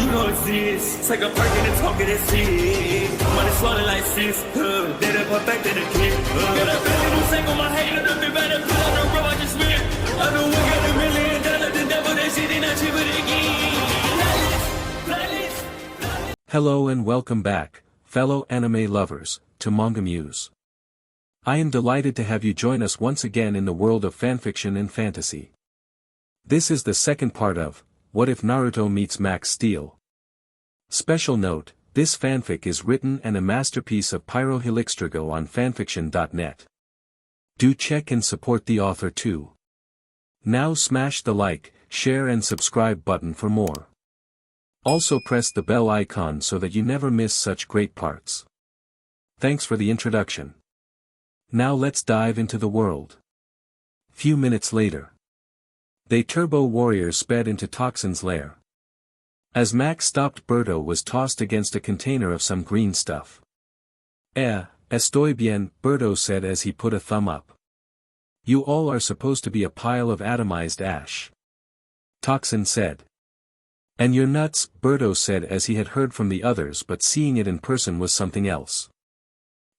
You know it's this. Take a perk and a talk of that shit. Money swallowing like sis. Did it perfect in the kid. Got a billion who sang on my head. Look up better put on the road I just spent. I know we got $1 million. The devil that shit ain't not cheaper again. Hello and welcome back, fellow anime lovers, to Manga Muse. I am delighted to have you join us once again in the world of fanfiction and fantasy. This is the second part of What If Naruto Meets Max Steel? Special note, this fanfic is written and a masterpiece of pyrohelixdrago on FANFICTIONnet. Do check and support the author too. Now smash the like, share and subscribe button for more. Also press the bell icon so that you never miss such great parts. Thanks for the introduction. Now let's dive into the world. Few minutes later. They Turbo Warriors sped into Toxin's lair. As Max stopped, Boruto was tossed against a container of some green stuff. Estoy bien, Boruto said as he put a thumb up. You all are supposed to be a pile of atomized ash. Toxin said. And you're nuts, Boruto said as he had heard from the others, but seeing it in person was something else.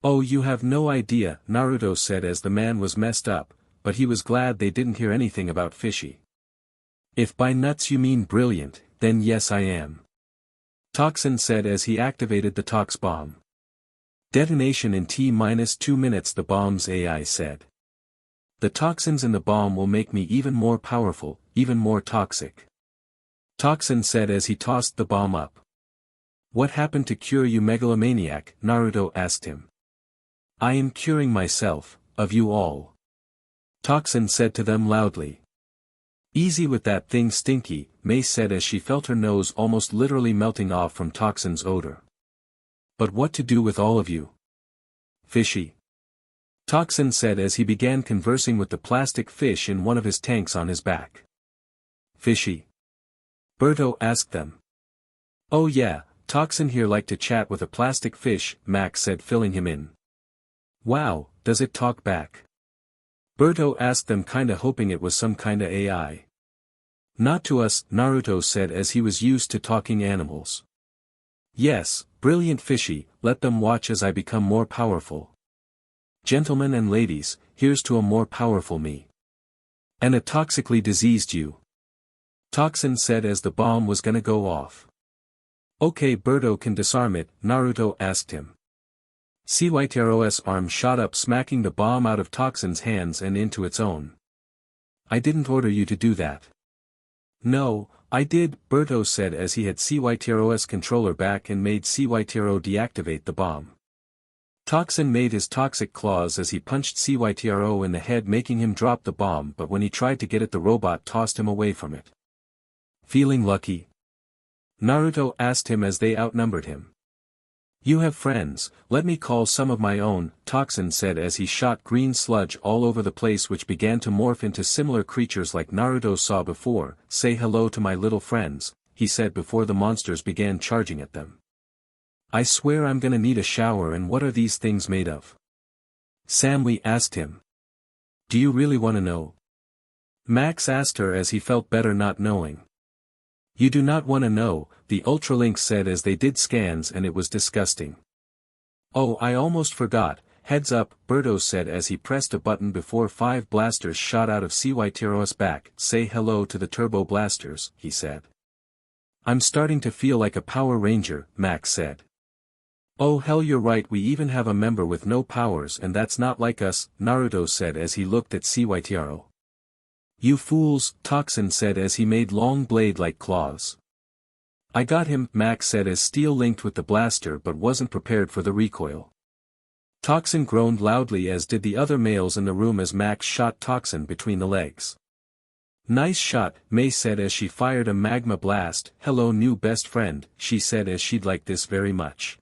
Oh, you have no idea, Naruto said as the man was messed up, but he was glad they didn't hear anything about fishy. If by nuts you mean brilliant, then yes I am. Toxin said as he activated the Tox bomb. Detonation in T-2 minutes, the bomb's AI said. The toxins in the bomb will make me even more powerful, even more toxic. Toxin said as he tossed the bomb up. What happened to cure you, megalomaniac? Naruto asked him. I am curing myself, of you all. Toxin said to them loudly. Easy with that thing, Stinky, May said as she felt her nose almost literally melting off from Toxin's odor. But what to do with all of you? Fishy. Toxin said as he began conversing with the plastic fish in one of his tanks on his back. Fishy? Boruto asked them. Oh yeah, Toxin here like to chat with a plastic fish, Max said, filling him in. Wow, does it talk back? Boruto asked them, kinda hoping it was some kinda AI. Not to us, Naruto said as he was used to talking animals. Yes, brilliant Fishy, let them watch as I become more powerful. Gentlemen and ladies, here's to a more powerful me. And a toxically diseased you. Toxin said as the bomb was gonna go off. Okay, Boruto can disarm it, Naruto asked him. Cytero's arm shot up, smacking the bomb out of Toxin's hands and into its own. I didn't order you to do that. No, I did, Boruto said as he had Cytero's controller back and made Cytero deactivate the bomb. Toxin made his toxic claws as he punched Cytero in the head, making him drop the bomb, but when he tried to get it, the robot tossed him away from it. Feeling lucky? Naruto asked him as they outnumbered him. You have friends, let me call some of my own, Toxin said as he shot green sludge all over the place, which began to morph into similar creatures like Naruto saw before. Say hello to my little friends, he said before the monsters began charging at them. I swear I'm gonna need a shower. And what are these things made of? Samui asked him. Do you really wanna know? Max asked her as he felt better not knowing. You do not want to know, the Ultralinks said as they did scans, and it was disgusting. Oh, I almost forgot, heads up, Boruto said as he pressed a button before 5 blasters shot out of Cytero's back. Say hello to the Turbo Blasters, he said. I'm starting to feel like a Power Ranger, Max said. Oh hell, you're right, we even have a member with no powers, and that's not like us, Naruto said as he looked at Cytero. You fools, Toxin said as he made long blade-like claws. I got him, Max said as Steel linked with the blaster but wasn't prepared for the recoil. Toxin groaned loudly, as did the other males in the room as Max shot Toxin between the legs. Nice shot, May said as she fired a magma blast. Hello new best friend, she said as she'd like this very much.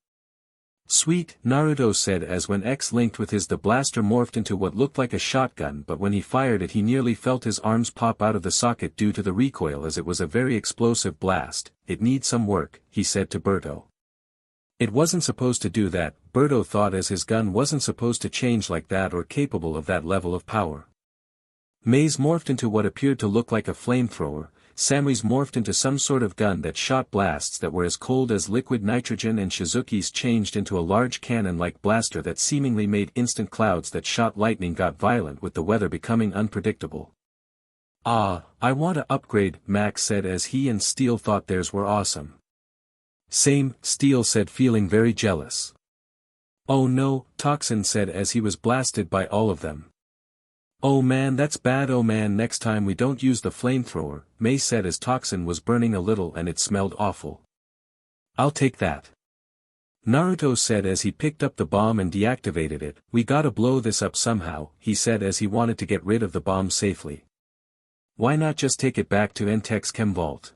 Sweet, Naruto said as when X linked with his, the blaster morphed into what looked like a shotgun, but when he fired it he nearly felt his arms pop out of the socket due to the recoil, as it was a very explosive blast. It needs some work, he said to Boruto. It wasn't supposed to do that, Boruto thought, as his gun wasn't supposed to change like that or capable of that level of power. Maze morphed into what appeared to look like a flamethrower. Samui's morphed into some sort of gun that shot blasts that were as cold as liquid nitrogen, and Shizuki's changed into a large cannon-like blaster that seemingly made instant clouds that shot lightning got violent with the weather becoming unpredictable. "Ah, I want to upgrade," Max said as he and Steel thought theirs were awesome. "Same," Steel said, feeling very jealous. "Oh no," Toxin said as he was blasted by all of them. "Oh man, that's bad. Oh man, next time we don't use the flamethrower," Mei said as Toxin was burning a little and it smelled awful. "I'll take that," Naruto said as he picked up the bomb and deactivated it. "We gotta blow this up somehow," he said as he wanted to get rid of the bomb safely. "Why not just take it back to Entech's chem vault?"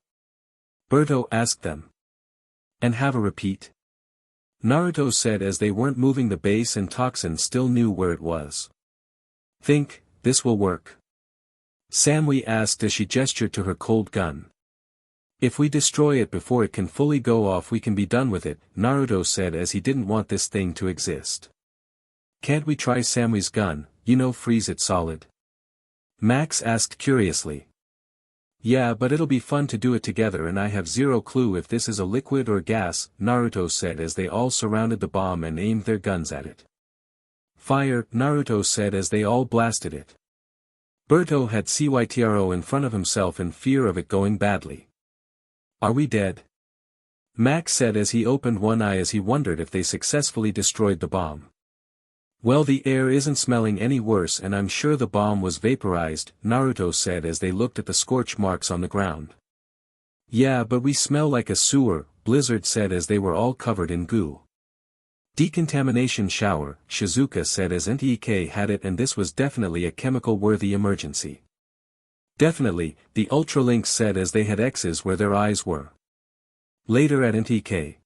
Boruto asked them. "And have a repeat?" Naruto said as they weren't moving the base and Toxin still knew where it was. "Think this will work?" Samui asked as she gestured to her cold gun. "If we destroy it before it can fully go off we can be done with it," Naruto said as he didn't want this thing to exist. "Can't we try Samui's gun, freeze it solid?" Max asked curiously. "Yeah, but it'll be fun to do it together and I have zero clue if this is a liquid or gas," Naruto said as they all surrounded the bomb and aimed their guns at it. "Fire," Naruto said as they all blasted it. Boruto had Cytro in front of himself in fear of it going badly. "Are we dead?" Max said as he opened one eye as he wondered if they successfully destroyed the bomb. "Well, the air isn't smelling any worse and I'm sure the bomb was vaporized," Naruto said as they looked at the scorch marks on the ground. "Yeah, but we smell like a sewer," Blizzard said as they were all covered in goo. "Decontamination shower," Shizuka said as NTEK had it, and this was definitely a chemical-worthy emergency. "Definitely," the Ultralinks said as they had X's where their eyes were. Later at NTK.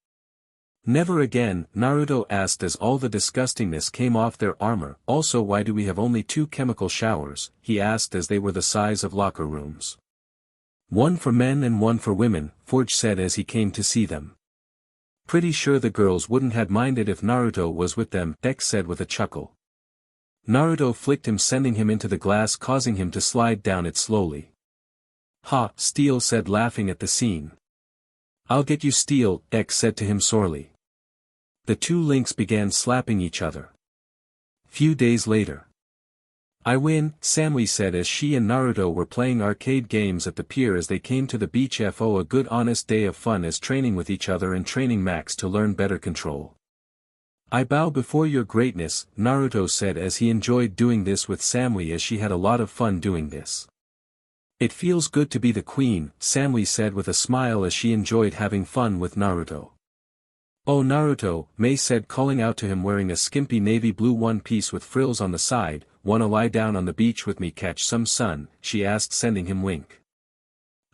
"Never again," Naruto asked as all the disgustingness came off their armor. "Also, why do we have only 2 chemical showers?" he asked as they were the size of locker rooms. "One for men and one for women," Forge said as he came to see them. "Pretty sure the girls wouldn't have minded if Naruto was with them," X said with a chuckle. Naruto flicked him, sending him into the glass, causing him to slide down it slowly. "Ha," Steel said, laughing at the scene. "I'll get you, Steel," X said to him sorely. The 2 links began slapping each other. Few days later. "I win," Samui said as she and Naruto were playing arcade games at the pier as they came to the beach. "FO a good honest day of fun as training with each other and training Max to learn better control." "I bow before your greatness," Naruto said as he enjoyed doing this with Samui as she had a lot of fun doing this. "It feels good to be the queen," Samui said with a smile as she enjoyed having fun with Naruto. "Oh Naruto," Mei said, calling out to him wearing a skimpy navy blue one-piece with frills on the side. "Wanna lie down on the beach with me, catch some sun?" she asked, sending him wink.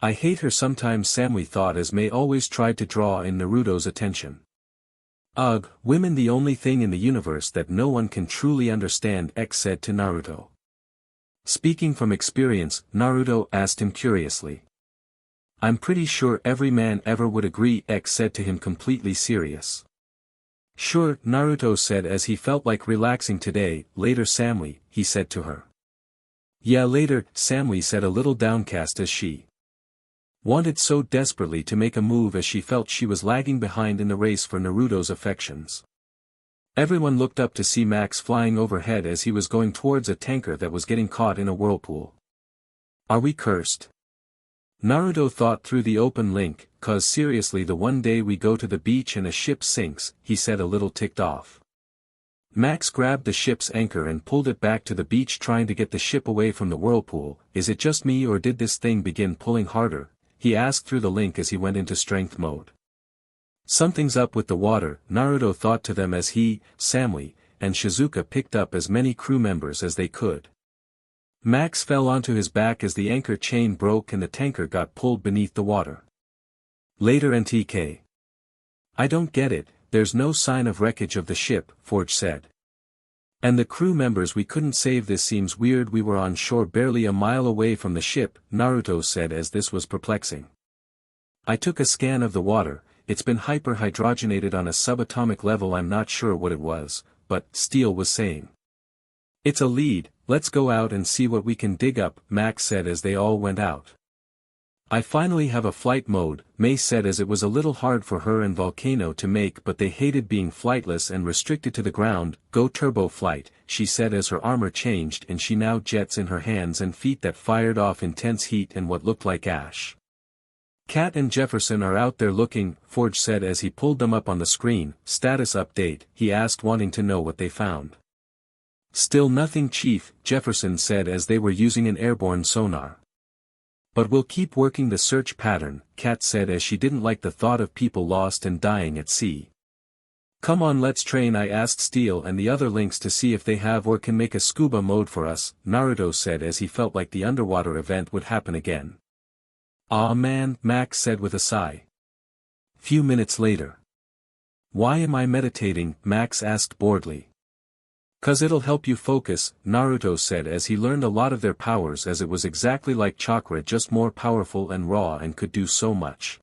"I hate her sometimes," Samui thought as Mei always tried to draw in Naruto's attention. "Ugh, women the only thing in the universe that no one can truly understand," X said to Naruto. Speaking from experience, Naruto asked him curiously. "I'm pretty sure every man ever would agree," X said to him, completely serious. "Sure," Naruto said as he felt like relaxing today. "Later, Samui," he said to her. "Yeah, later," Samui said, a little downcast as she wanted so desperately to make a move as she felt she was lagging behind in the race for Naruto's affections. Everyone looked up to see Max flying overhead as he was going towards a tanker that was getting caught in a whirlpool. "Are we cursed?" Naruto thought through the open link. "'Cause seriously, the one day we go to the beach and a ship sinks," he said, a little ticked off. Max grabbed the ship's anchor and pulled it back to the beach, trying to get the ship away from the whirlpool. "Is it just me or did this thing begin pulling harder?" he asked through the link as he went into strength mode. "Something's up with the water," Naruto thought to them as he, Samui, and Shizuka picked up as many crew members as they could. Max fell onto his back as the anchor chain broke and the tanker got pulled beneath the water. Later, NTK. "I don't get it, there's no sign of wreckage of the ship," Forge said. "And the crew members we couldn't save, this seems weird, we were on shore barely a mile away from the ship," Naruto said as this was perplexing. "I took a scan of the water, it's been hyperhydrogenated on a subatomic level, I'm not sure what it was," but Steel was saying. "It's a lead, let's go out and see what we can dig up," Max said as they all went out. I finally have a flight mode, May said as it was a little hard for her and Volcano to make but they hated being flightless and restricted to the ground. Go turbo flight, she said as her armor changed and she now jets in her hands and feet that fired off intense heat and what looked like ash. Kat and Jefferson are out there looking, Forge said as he pulled them up on the screen. Status update, he asked wanting to know what they found. Still nothing Chief, Jefferson said as they were using an airborne sonar. But we'll keep working the search pattern, Kat said as she didn't like the thought of people lost and dying at sea. Come on let's train I asked Steel and the other links to see if they have or can make a scuba mode for us, Naruto said as he felt like the underwater event would happen again. Aw man, Max said with a sigh. Few minutes later. Why am I meditating, Max asked boredly. 'Cause it'll help you focus, Naruto said as he learned a lot of their powers as it was exactly like chakra just more powerful and raw and could do so much.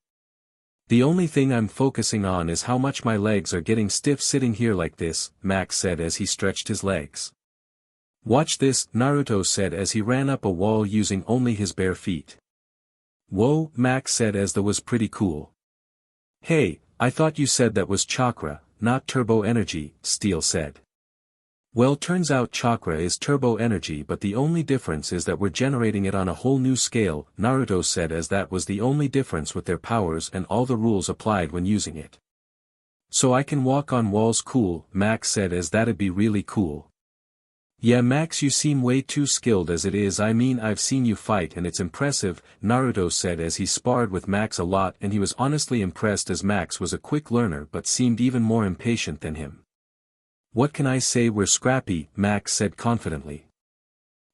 The only thing I'm focusing on is how much my legs are getting stiff sitting here like this, Max said as he stretched his legs. Watch this, Naruto said as he ran up a wall using only his bare feet. Whoa, Max said as that was pretty cool. Hey, I thought you said that was chakra, not turbo energy, Steel said. Well turns out chakra is turbo energy but the only difference is that we're generating it on a whole new scale, Naruto said as that was the only difference with their powers and all the rules applied when using it. So I can walk on walls cool, Max said as that'd be really cool. Yeah Max you seem way too skilled as it is I mean I've seen you fight and it's impressive, Naruto said as he sparred with Max a lot and he was honestly impressed as Max was a quick learner but seemed even more impatient than him. What can I say we're scrappy, Max said confidently.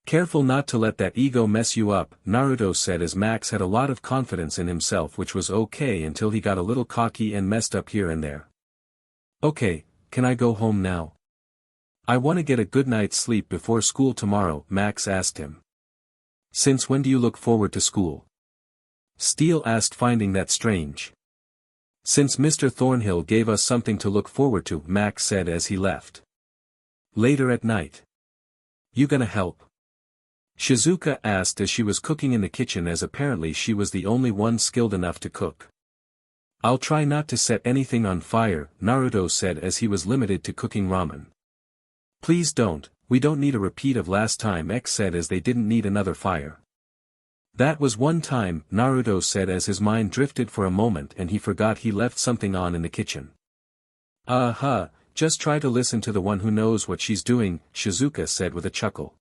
Careful not to let that ego mess you up, Naruto said as Max had a lot of confidence in himself which was okay until he got a little cocky and messed up here and there. Okay, can I go home now? I want to get a good night's sleep before school tomorrow, Max asked him. Since when do you look forward to school? Steel asked finding that strange. Since Mr. Thornhill gave us something to look forward to, Max said as he left. Later at night. You gonna help? Shizuka asked as she was cooking in the kitchen as apparently she was the only one skilled enough to cook. I'll try not to set anything on fire, Naruto said as he was limited to cooking ramen. Please don't, we don't need a repeat of last time X said as they didn't need another fire. That was one time, Naruto said as his mind drifted for a moment and he forgot he left something on in the kitchen. Just try to listen to the one who knows what she's doing, Shizuka said with a chuckle.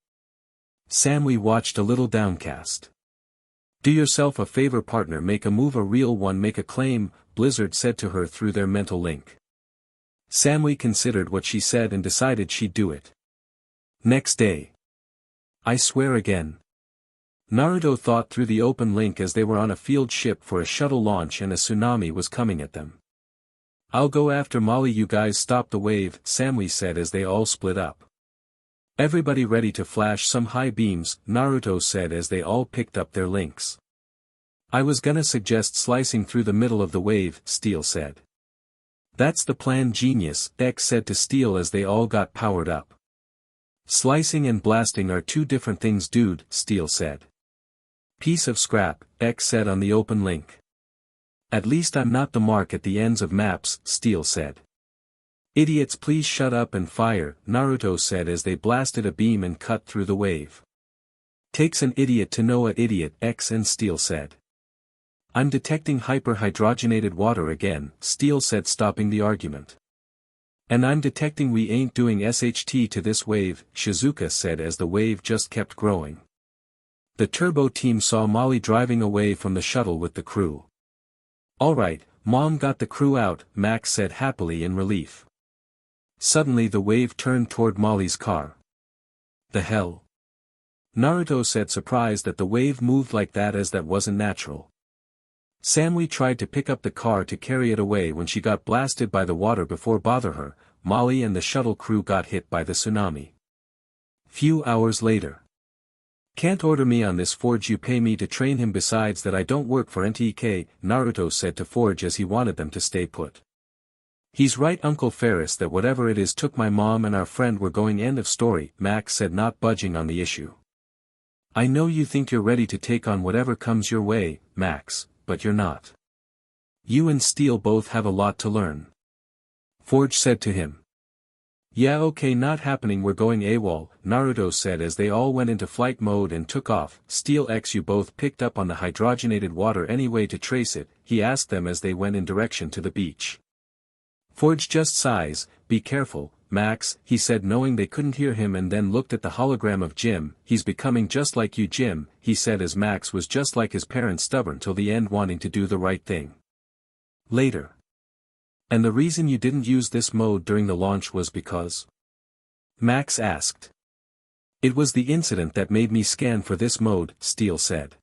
Samui watched a little downcast. Do yourself a favor partner make a move a real one make a claim, Blizzard said to her through their mental link. Samui considered what she said and decided she'd do it. Next day. I swear again. Naruto thought through the open link as they were on a field ship for a shuttle launch and a tsunami was coming at them. I'll go after Molly you guys stop the wave, Samui said as they all split up. Everybody ready to flash some high beams, Naruto said as they all picked up their links. I was gonna suggest slicing through the middle of the wave, Steel said. That's the plan genius, X said to Steel as they all got powered up. Slicing and blasting are two different things dude, Steel said. Piece of scrap, X said on the open link. At least I'm not the mark at the ends of maps, Steel said. Idiots please shut up and fire, Naruto said as they blasted a beam and cut through the wave. Takes an idiot to know an idiot, X and Steel said. I'm detecting hyperhydrogenated water again, Steel said stopping the argument. And I'm detecting we ain't doing SHT to this wave, Shizuka said as the wave just kept growing. The turbo team saw Molly driving away from the shuttle with the crew. Alright, Mom got the crew out, Max said happily in relief. Suddenly the wave turned toward Molly's car. The hell? Naruto said surprised that the wave moved like that as that wasn't natural. Samui tried to pick up the car to carry it away when she got blasted by the water before bother her, Molly and the shuttle crew got hit by the tsunami. Few hours later. Can't order me on this Forge you pay me to train him besides that I don't work for NTK, Naruto said to Forge as he wanted them to stay put. He's right Uncle Ferris that whatever it is took my mom and our friend were going end of story, Max said not budging on the issue. I know you think you're ready to take on whatever comes your way, Max, but you're not. You and Steel both have a lot to learn. Forge said to him. Yeah, okay, not happening, we're going AWOL, Naruto said as they all went into flight mode and took off. Steel X, you both picked up on the hydrogenated water any way to trace it, he asked them as they went in direction to the beach. Forge just sighs, be careful, Max, he said knowing they couldn't hear him, and then looked at the hologram of Jim. He's becoming just like you, Jim, he said as Max was just like his parents, stubborn till the end, wanting to do the right thing. Later. And the reason you didn't use this mode during the launch was because? Max asked. It was the incident that made me scan for this mode, Steel said.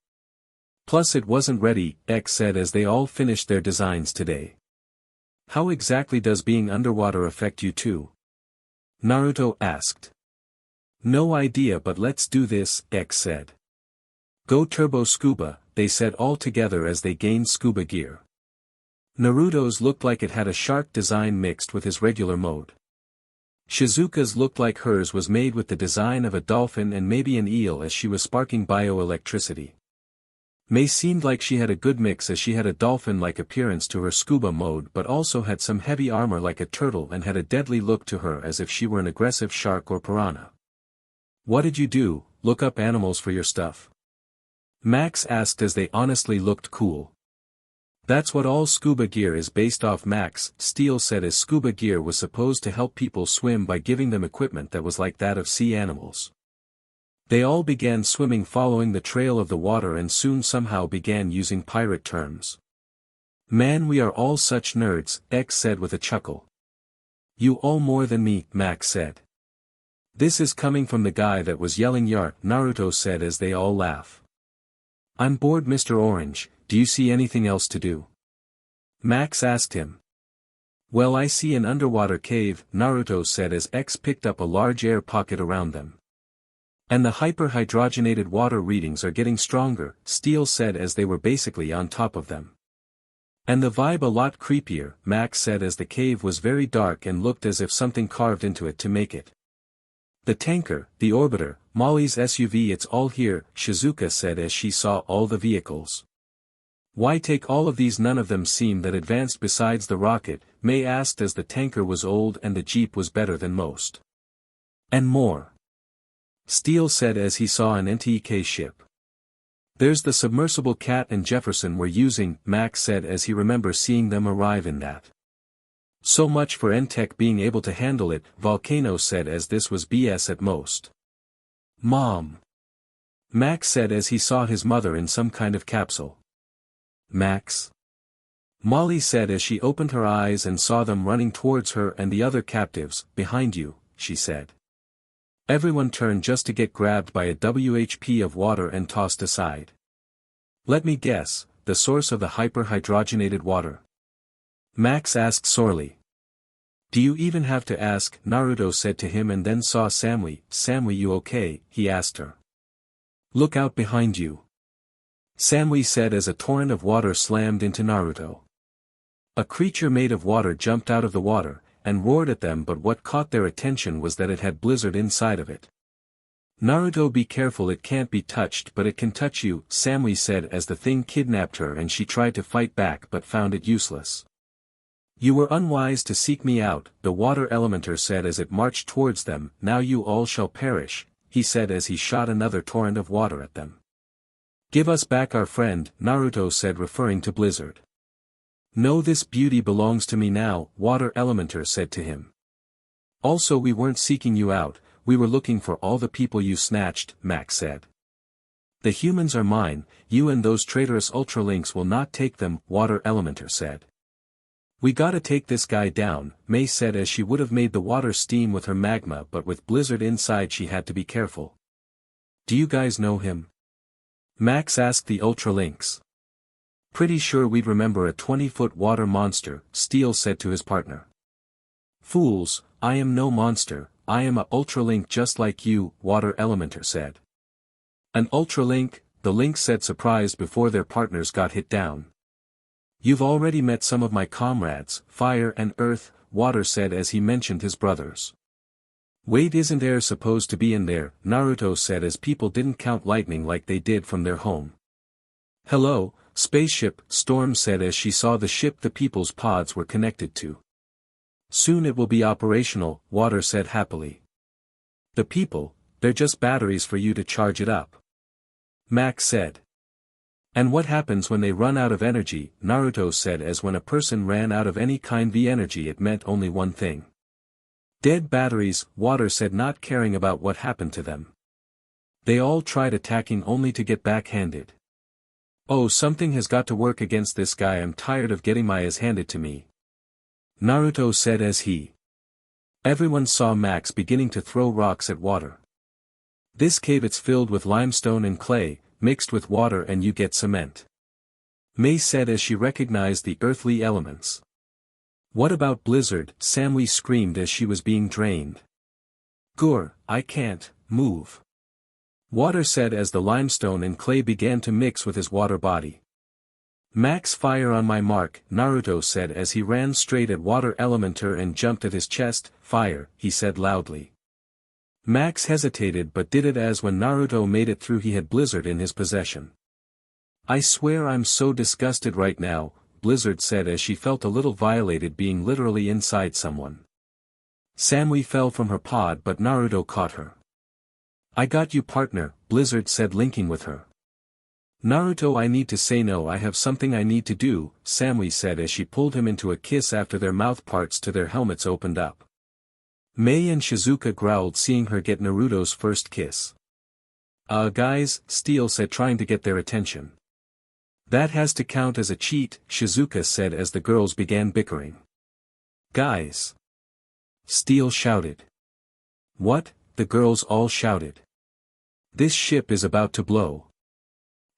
Plus it wasn't ready, X said as they all finished their designs today. How exactly does being underwater affect you too? Naruto asked. No idea, but let's do this, X said. Go turbo scuba, they said all together as they gained scuba gear. Naruto's looked like it had a shark design mixed with his regular mode. Shizuka's looked like hers was made with the design of a dolphin and maybe an eel as she was sparking bioelectricity. Mei seemed like she had a good mix as she had a dolphin-like appearance to her scuba mode but also had some heavy armor like a turtle and had a deadly look to her as if she were an aggressive shark or piranha. What did you do, look up animals for your stuff? Max asked as they honestly looked cool. That's what all scuba gear is based off, Max, Steel said as scuba gear was supposed to help people swim by giving them equipment that was like that of sea animals. They all began swimming following the trail of the water and soon somehow began using pirate terms. Man, we are all such nerds, X said with a chuckle. You all more than me, Max said. This is coming from the guy that was yelling yart, Naruto said as they all laugh. I'm bored, Mr. Orange, do you see anything else to do? Max asked him. Well, I see an underwater cave, Naruto said as X picked up a large air pocket around them. And the hyper-hydrogenated water readings are getting stronger, Steel said as they were basically on top of them. And the vibe a lot creepier, Max said as the cave was very dark and looked as if something carved into it to make it. The tanker, the orbiter, Molly's SUV, it's all here, Shizuka said as she saw all the vehicles. Why take all of these? None of them seem that advanced besides the rocket, Mei asked as the tanker was old and the jeep was better than most. And more. Steel said as he saw an NTEK ship. There's the submersible Cat and Jefferson were using, Max said as he remembers seeing them arrive in that. So much for NTEK being able to handle it, Volcano said as this was BS at most. Mom. Max said as he saw his mother in some kind of capsule. Max. Molly said as she opened her eyes and saw them running towards her and the other captives, behind you, she said. Everyone turned just to get grabbed by a WHP of water and tossed aside. Let me guess, the source of the hyper-hydrogenated water? Max asked sorely. Do you even have to ask? Naruto said to him and then saw Samui. Samui, you okay? He asked her. Look out behind you. Samui said as a torrent of water slammed into Naruto. A creature made of water jumped out of the water, and roared at them, but what caught their attention was that it had blizzard inside of it. Naruto, be careful, it can't be touched but it can touch you, Samui said as the thing kidnapped her and she tried to fight back but found it useless. You were unwise to seek me out, the water elementer said as it marched towards them. Now you all shall perish, he said as he shot another torrent of water at them. Give us back our friend, Naruto said referring to Blizzard. No, this beauty belongs to me now, water elementer said to him. Also, we weren't seeking you out, we were looking for all the people you snatched, Max said. The humans are mine, you and those traitorous ultralinks will not take them, water elementer said. We gotta take this guy down, Mei said as she would have made the water steam with her magma, but with Blizzard inside she had to be careful. Do you guys know him? Max asked the ultralinks. Pretty sure we'd remember a 20-foot water monster, Steel said to his partner. Fools, I am no monster, I am a ultralink just like you, water elementer said. An ultralink, the lynx said surprised before their partners got hit down. You've already met some of my comrades, Fire and Earth, Water said as he mentioned his brothers. Wait, isn't air supposed to be in there? Naruto said as people didn't count lightning like they did from their home. Hello, spaceship, Storm said as she saw the ship the people's pods were connected to. Soon it will be operational, Water said happily. The people, they're just batteries for you to charge it up. Max said. And what happens when they run out of energy? Naruto said as when a person ran out of any kind of energy it meant only one thing. Dead batteries, Water said, not caring about what happened to them. They all tried attacking only to get backhanded. Oh, something has got to work against this guy. I'm tired of getting my ass handed to me. Naruto said as he. Everyone saw Max beginning to throw rocks at Water. This cave, it's filled with limestone and clay, mixed with water and you get cement. Mei said as she recognized the earthly elements. What about blizzard? Samui screamed as she was being drained. Gur, I can't move. Water said as the limestone and clay began to mix with his water body. Max, fire on my mark, Naruto said as he ran straight at Water Elementer and jumped at his chest. Fire, he said loudly. Max hesitated but did it as when Naruto made it through he had Blizzard in his possession. I swear I'm so disgusted right now, Blizzard said as she felt a little violated being literally inside someone. Samui fell from her pod but Naruto caught her. I got you, partner, Blizzard said, linking with her. Naruto, I need to say no, I have something I need to do, Samui said as she pulled him into a kiss after their mouth parts to their helmets opened up. Mei and Shizuka growled seeing her get Naruto's first kiss. Guys, Steel said, trying to get their attention. That has to count as a cheat, Shizuka said as the girls began bickering. Guys! Steel shouted. What? The girls all shouted. This ship is about to blow.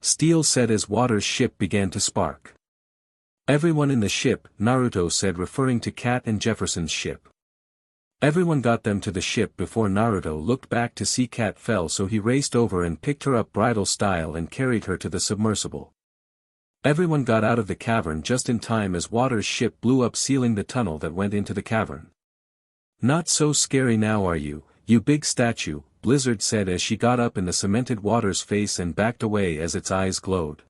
Steel said as Water's ship began to spark. Everyone in the ship, Naruto said, referring to Kat and Jefferson's ship. Everyone got them to the ship before Naruto looked back to see Kat fell, so he raced over and picked her up bridal style and carried her to the submersible. Everyone got out of the cavern just in time as Water's ship blew up, sealing the tunnel that went into the cavern. Not so scary now, are you, you big statue, Blizzard said as she got up in the cemented Water's face and backed away as its eyes glowed.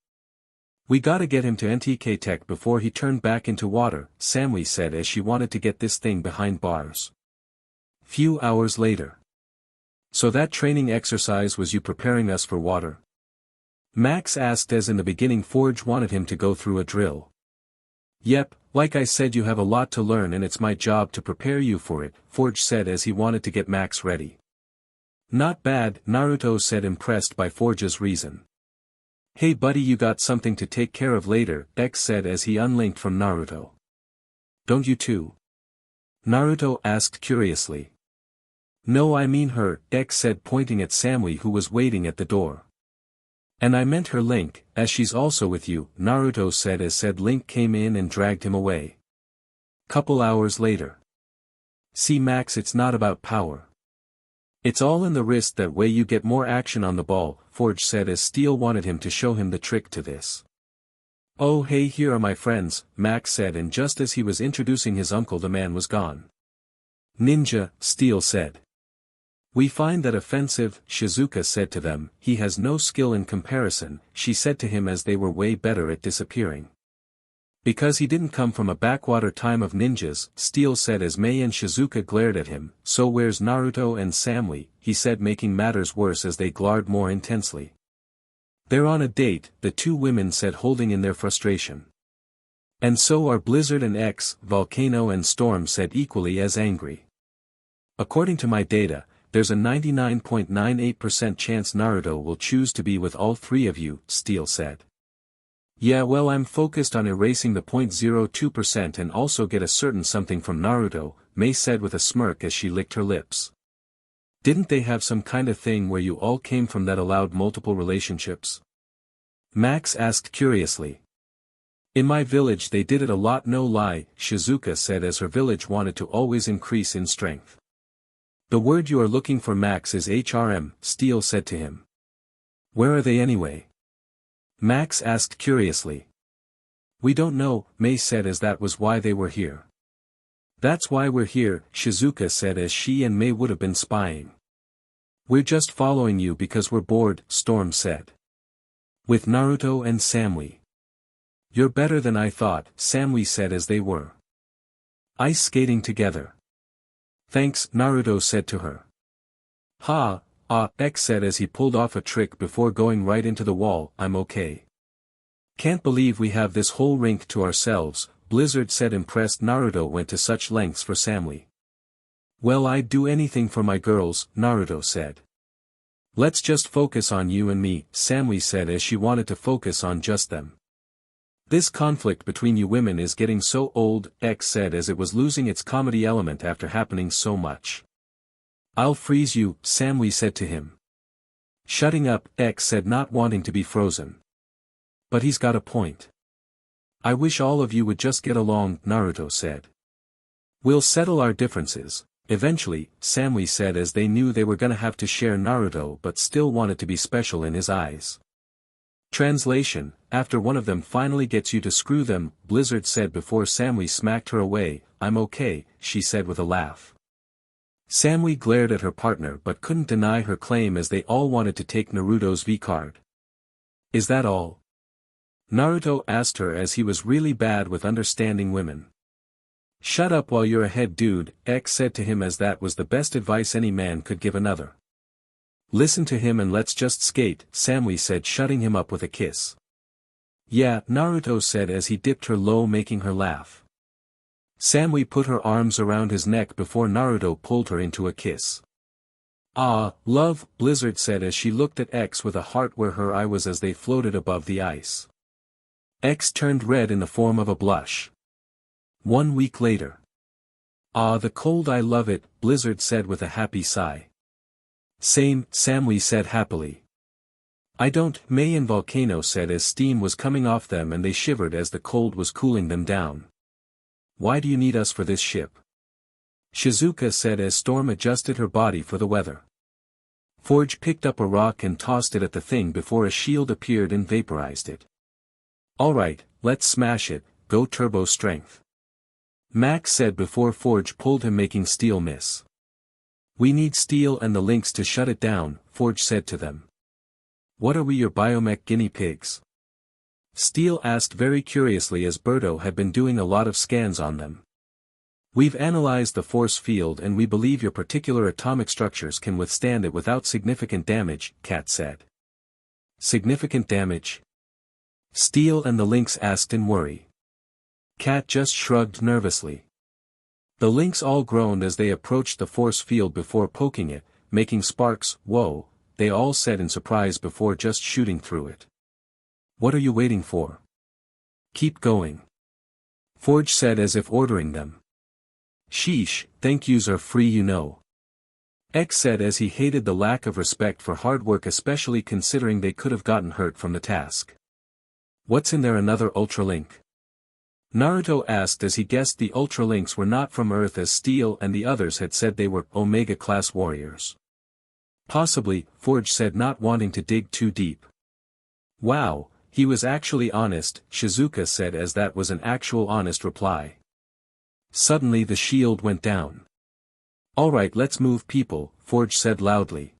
We gotta get him to NTK Tech before he turned back into water, Samui said as she wanted to get this thing behind bars. Few hours later. So that training exercise was you preparing us for Water? Max asked as in the beginning Forge wanted him to go through a drill. Yep, like I said, you have a lot to learn and it's my job to prepare you for it, Forge said as he wanted to get Max ready. Not bad, Naruto said, impressed by Forge's reason. Hey buddy, you got something to take care of later, X said as he unlinked from Naruto. Don't you too? Naruto asked curiously. No, I mean her, X said, pointing at Samui who was waiting at the door. And I meant her, Link, as she's also with you, Naruto said as said Link came in and dragged him away. Couple hours later. See Max, it's not about power. It's all in the wrist, that way you get more action on the ball, Forge said as Steel wanted him to show him the trick to this. Oh hey, here are my friends, Max said, and just as he was introducing his uncle the man was gone. Ninja, Steel said. We find that offensive, Shizuka said to them. He has no skill in comparison, she said to him as they were way better at disappearing. Because he didn't come from a backwater time of ninjas, Steel said as Mei and Shizuka glared at him. So where's Naruto and Samui, he said, making matters worse as they glared more intensely. They're on a date, the two women said, holding in their frustration. And so are Blizzard and X, Volcano and Storm said, equally as angry. According to my data, there's a 99.98% chance Naruto will choose to be with all three of you, Steel said. Yeah, well, I'm focused on erasing the 0.02% and also get a certain something from Naruto, Mei said with a smirk as she licked her lips. Didn't they have some kind of thing where you all came from that allowed multiple relationships? Max asked curiously. In my village they did it a lot, no lie, Shizuka said as her village wanted to always increase in strength. The word you are looking for, Max, is HRM, Steel said to him. Where are they anyway? Max asked curiously. We don't know, Mei said as that was why they were here. That's why we're here, Shizuka said as she and Mei would have been spying. We're just following you because we're bored, Storm said. With Naruto and Samui. You're better than I thought, Samui said as they were ice skating together. Thanks, Naruto said to her. X said as he pulled off a trick before going right into the wall. I'm okay. Can't believe we have this whole rink to ourselves, Blizzard said impressed Naruto went to such lengths for Samui. Well, I'd do anything for my girls, Naruto said. Let's just focus on you and me, Samui said as she wanted to focus on just them. This conflict between you women is getting so old, X said as it was losing its comedy element after happening so much. I'll freeze you, Samui said to him. Shutting up, X said not wanting to be frozen. But he's got a point. I wish all of you would just get along, Naruto said. We'll settle our differences, eventually, Samui said as they knew they were gonna have to share Naruto but still wanted to be special in his eyes. Translation, after one of them finally gets you to screw them, Blizzard said before Samui smacked her away. I'm okay, she said with a laugh. Samui glared at her partner but couldn't deny her claim as they all wanted to take Naruto's V card. Is that all? Naruto asked her as he was really bad with understanding women. Shut up while you're ahead, dude, X said to him as that was the best advice any man could give another. Listen to him and let's just skate, Samui said shutting him up with a kiss. Yeah, Naruto said as he dipped her low making her laugh. Samui put her arms around his neck before Naruto pulled her into a kiss. Ah, love, Blizzard said as she looked at X with a heart where her eye was as they floated above the ice. X turned red in the form of a blush. 1 week later. Ah, the cold, I love it, Blizzard said with a happy sigh. Same, Samui said happily. I don't, Mei and Volcano said as steam was coming off them and they shivered as the cold was cooling them down. Why do you need us for this ship? Shizuka said as Storm adjusted her body for the weather. Forge picked up a rock and tossed it at the thing before a shield appeared and vaporized it. Alright, let's smash it, go turbo strength. Max said before Forge pulled him making Steel miss. We need Steel and the links to shut it down, Forge said to them. What are we, your biomech guinea pigs? Steel asked very curiously as Birdo had been doing a lot of scans on them. We've analyzed the force field and we believe your particular atomic structures can withstand it without significant damage, Cat said. Significant damage? Steel and the links asked in worry. Cat just shrugged nervously. The links all groaned as they approached the force field before poking it, making sparks. Whoa, they all said in surprise before just shooting through it. What are you waiting for? Keep going. Forge said as if ordering them. Sheesh, thank yous are free, you know. X said as he hated the lack of respect for hard work, especially considering they could have gotten hurt from the task. What's in there, another Ultralink? Naruto asked as he guessed the Ultralinks were not from Earth as Steel and the others had said they were Omega-class warriors. Possibly, Forge said not wanting to dig too deep. Wow, he was actually honest, Shizuka said as that was an actual honest reply. Suddenly the shield went down. Alright, let's move people, Forge said loudly.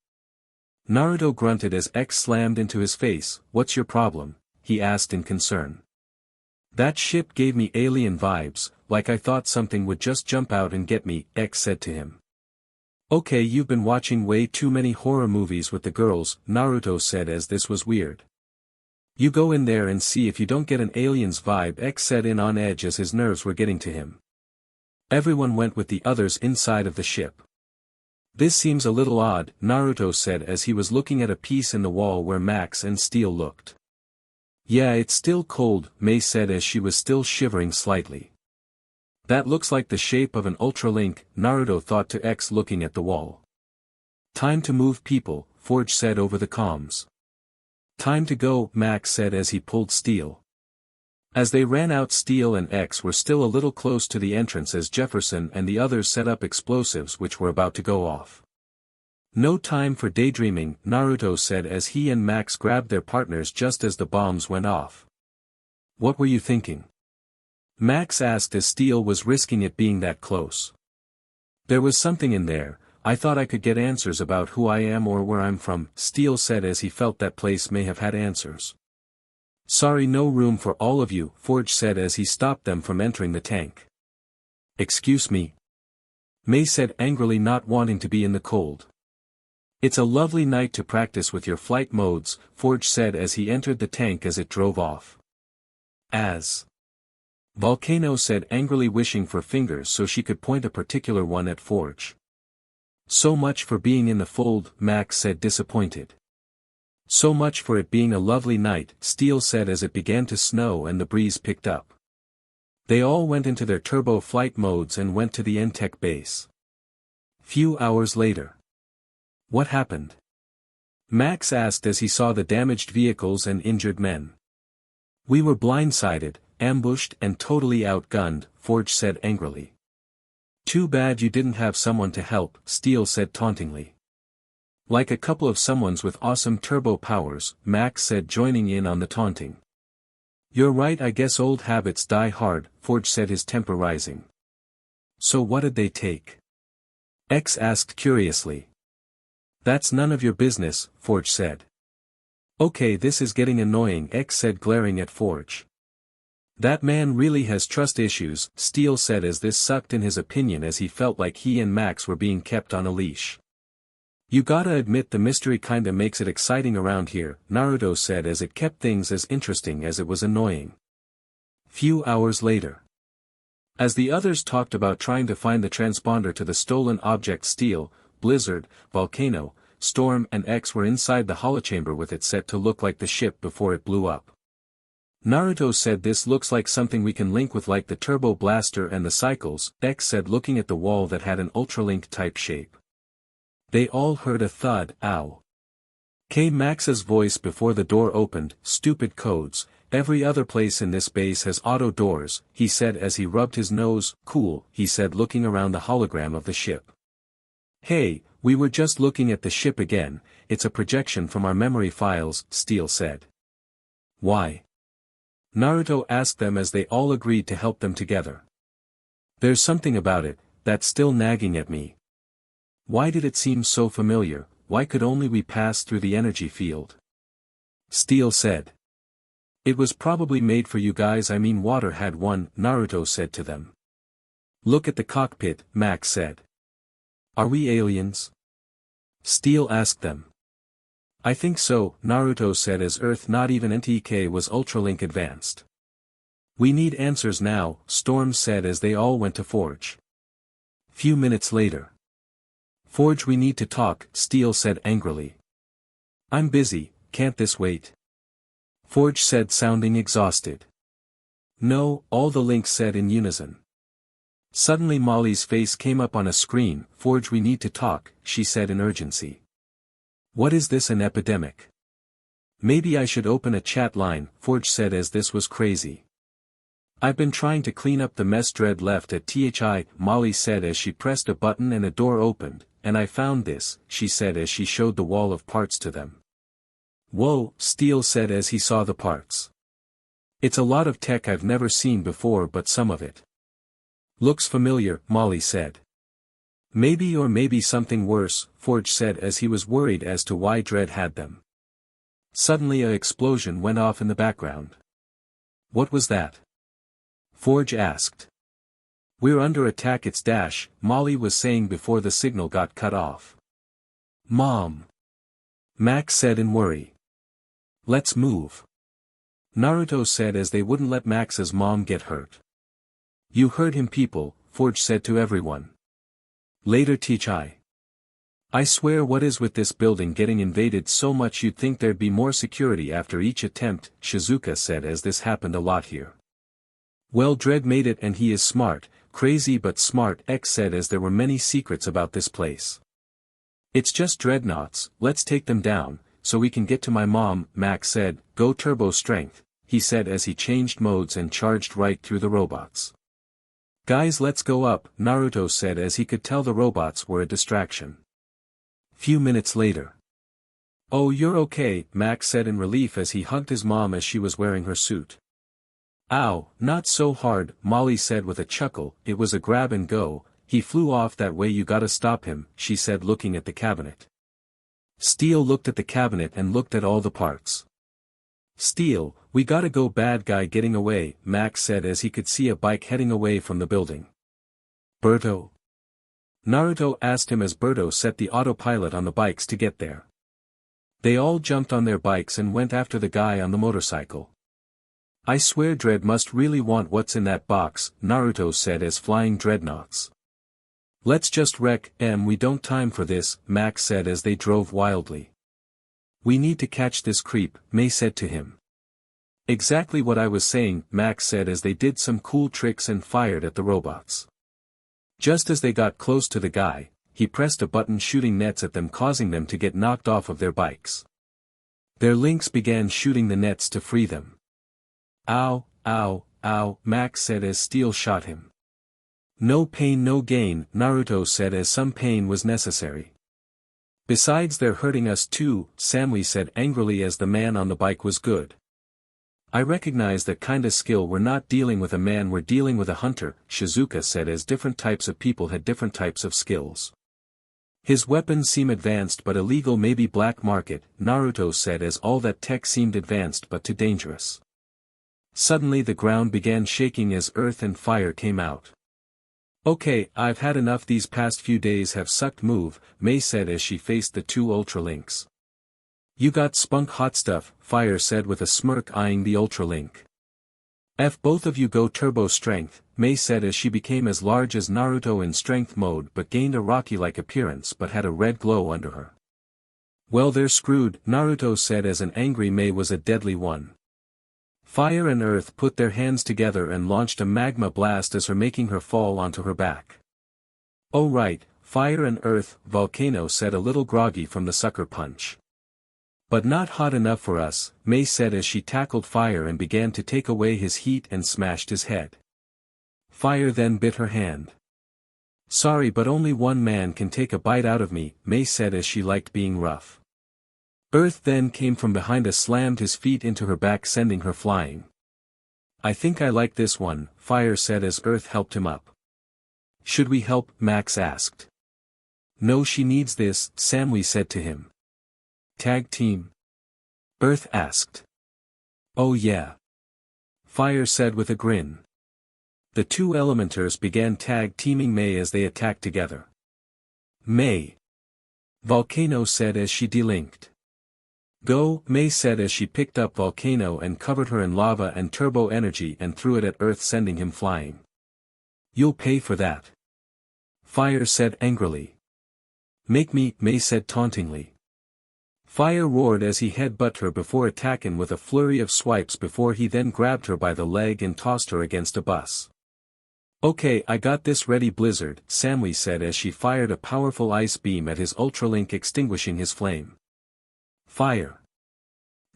Naruto grunted as X slammed into his face. What's your problem? He asked in concern. That ship gave me alien vibes, like I thought something would just jump out and get me, X said to him. Okay, you've been watching way too many horror movies with the girls, Naruto said as this was weird. You go in there and see if you don't get an alien's vibe, X said in on edge as his nerves were getting to him. Everyone went with the others inside of the ship. This seems a little odd, Naruto said as he was looking at a piece in the wall where Max and Steel looked. Yeah, it's still cold, Mei said as she was still shivering slightly. That looks like the shape of an Ultralink, Naruto thought to X looking at the wall. Time to move people, Forge said over the comms. Time to go, Max said as he pulled Steel. As they ran out, Steel and X were still a little close to the entrance as Jefferson and the others set up explosives which were about to go off. No time for daydreaming, Naruto said as he and Max grabbed their partners just as the bombs went off. What were you thinking? Max asked as Steel was risking it being that close. There was something in there, I thought I could get answers about who I am or where I'm from, Steel said as he felt that place may have had answers. Sorry, no room for all of you, Forge said as he stopped them from entering the tank. Excuse me? May said angrily, not wanting to be in the cold. It's a lovely night to practice with your flight modes, Forge said as he entered the tank as it drove off. As Volcano said angrily, wishing for fingers so she could point a particular one at Forge. So much for being in the fold, Max said, disappointed. So much for it being a lovely night, Steel said as it began to snow and the breeze picked up. They all went into their turbo flight modes and went to the N-Tech base. Few hours later. What happened? Max asked as he saw the damaged vehicles and injured men. We were blindsided, ambushed and totally outgunned, Forge said angrily. Too bad you didn't have someone to help, Steel said tauntingly. Like a couple of someones with awesome turbo powers, Max said, joining in on the taunting. You're right, I guess old habits die hard, Forge said, his temper rising. So what did they take? X asked curiously. That's none of your business, Forge said. Okay, this is getting annoying, X said, glaring at Forge. That man really has trust issues, Steel said as this sucked in his opinion as he felt like he and Max were being kept on a leash. You gotta admit the mystery kinda makes it exciting around here, Naruto said as it kept things as interesting as it was annoying. Few hours later. As the others talked about trying to find the transponder to the stolen object, Steel, Blizzard, Volcano, Storm and X were inside the holochamber with it set to look like the ship before it blew up. Naruto said, this looks like something we can link with, like the turbo blaster and the cycles, X said, looking at the wall that had an ultralink type shape. They all heard a thud. Ow. Came Max's voice before the door opened. Stupid codes, every other place in this base has auto doors, he said as he rubbed his nose. Cool, he said, looking around the hologram of the ship. Hey, we were just looking at the ship again, it's a projection from our memory files, Steel said. Why? Naruto asked them as they all agreed to help them together. There's something about it that's still nagging at me. Why did it seem so familiar? Why could only we pass through the energy field? Steel said. It was probably made for you guys, I mean water had one, Naruto said to them. Look at the cockpit, Max said. Are we aliens? Steel asked them. I think so, Naruto said as Earth not even NTK was Ultralink advanced. We need answers now, Storm said as they all went to Forge. Few minutes later. Forge, we need to talk, Steel said angrily. I'm busy, can't this wait? Forge said, sounding exhausted. No, all the links said in unison. Suddenly Molly's face came up on a screen. Forge, we need to talk, she said in urgency. What is this, an epidemic? Maybe I should open a chat line, Forge said as this was crazy. I've been trying to clean up the mess Dread left at THI, Molly said as she pressed a button and a door opened, and I found this, she said as she showed the wall of parts to them. Whoa, Steel said as he saw the parts. It's a lot of tech I've never seen before, but some of it looks familiar, Molly said. Maybe or maybe something worse, Forge said as he was worried as to why Dread had them. Suddenly an explosion went off in the background. What was that? Forge asked. We're under attack, it's dash, Molly was saying before the signal got cut off. Mom. Max said in worry. Let's move. Naruto said as they wouldn't let Max's mom get hurt. You heard him, people, Forge said to everyone. Later THI. I swear, what is with this building getting invaded so much? You'd think there'd be more security after each attempt, Shizuka said as this happened a lot here. Well, Dread made it and he is smart, crazy but smart, X said as there were many secrets about this place. It's just dreadnoughts, let's take them down, so we can get to my mom, Max said. Go turbo strength, he said as he changed modes and charged right through the robots. Guys, let's go up, Naruto said as he could tell the robots were a distraction. Few minutes later. Oh, you're okay, Max said in relief as he hugged his mom as she was wearing her suit. Ow, not so hard, Molly said with a chuckle. It was a grab and go. He flew off that way, you gotta stop him, she said looking at the cabinet. Steel looked at the cabinet and looked at all the parts. Steel, we gotta go, bad guy getting away, Max said as he could see a bike heading away from the building. Boruto? Naruto asked him as Boruto set the autopilot on the bikes to get there. They all jumped on their bikes and went after the guy on the motorcycle. I swear Dread must really want what's in that box, Naruto said as flying dreadnoughts. Let's just wreck we don't time for this, Max said as they drove wildly. We need to catch this creep, May said to him. Exactly what I was saying, Max said as they did some cool tricks and fired at the robots. Just as they got close to the guy, he pressed a button shooting nets at them, causing them to get knocked off of their bikes. Their links began shooting the nets to free them. Ow, ow, ow, Max said as Steel shot him. No pain no gain, Naruto said as some pain was necessary. Besides they're hurting us too, Samui said angrily as the man on the bike was good. I recognize that kinda skill, we're not dealing with a man, we're dealing with a hunter, Shizuka said as different types of people had different types of skills. His weapons seem advanced but illegal, maybe black market, Naruto said as all that tech seemed advanced but too dangerous. Suddenly the ground began shaking as earth and fire came out. Okay, I've had enough, these past few days have sucked, move, May said as she faced the two Ultralinks. You got spunk, hot stuff, Fire said with a smirk eyeing the Ultralink. Both of you go turbo strength, May said as she became as large as Naruto in strength mode but gained a Rocky-like appearance but had a red glow under her. Well, they're screwed, Naruto said as an angry May was a deadly one. Fire and Earth put their hands together and launched a magma blast as her, making her fall onto her back. Oh right, Fire and Earth, Volcano said a little groggy from the sucker punch. But not hot enough for us, May said as she tackled Fire and began to take away his heat and smashed his head. Fire then bit her hand. Sorry, but only one man can take a bite out of me, May said as she liked being rough. Earth then came from behind and slammed his feet into her back, sending her flying. I think I like this one, Fire said as Earth helped him up. Should we help, Max asked. No, she needs this, Samui said to him. Tag team? Earth asked. Oh yeah. Fire said with a grin. The two elementers began tag teaming May as they attacked together. May. Volcano said as she delinked. Go, May said as she picked up Volcano and covered her in lava and turbo energy and threw it at Earth, sending him flying. You'll pay for that. Fire said angrily. Make me, May said tauntingly. Fire roared as he headbutted her before attacking with a flurry of swipes before he then grabbed her by the leg and tossed her against a bus. Okay, I got this ready, Blizzard, Samui said as she fired a powerful ice beam at his Ultralink, extinguishing his flame. Fire.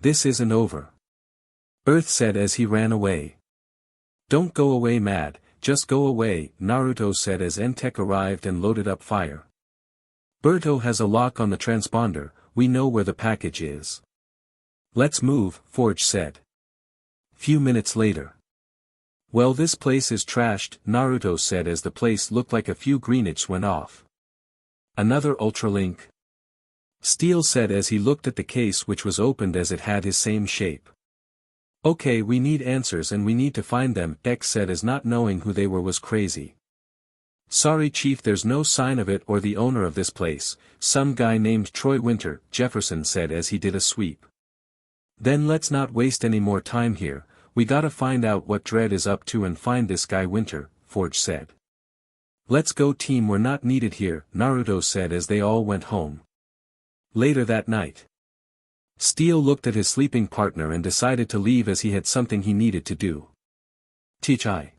This isn't over. Earth said as he ran away. Don't go away, Mad, just go away, Naruto said as Entech arrived and loaded up Fire. Boruto has a lock on the transponder, we know where the package is. Let's move, Forge said. Few minutes later. Well, this place is trashed, Naruto said as the place looked like a few greenish went off. Another Ultralink? Steel said as he looked at the case, which was opened as it had his same shape. Okay, we need answers and we need to find them, X said as not knowing who they were was crazy. Sorry Chief, there's no sign of it or the owner of this place, some guy named Troy Winter, Jefferson said as he did a sweep. Then let's not waste any more time here, we gotta find out what Dread is up to and find this guy Winter, Forge said. Let's go team, we're not needed here, Naruto said as they all went home. Later that night. Steel looked at his sleeping partner and decided to leave as he had something he needed to do. Itachi.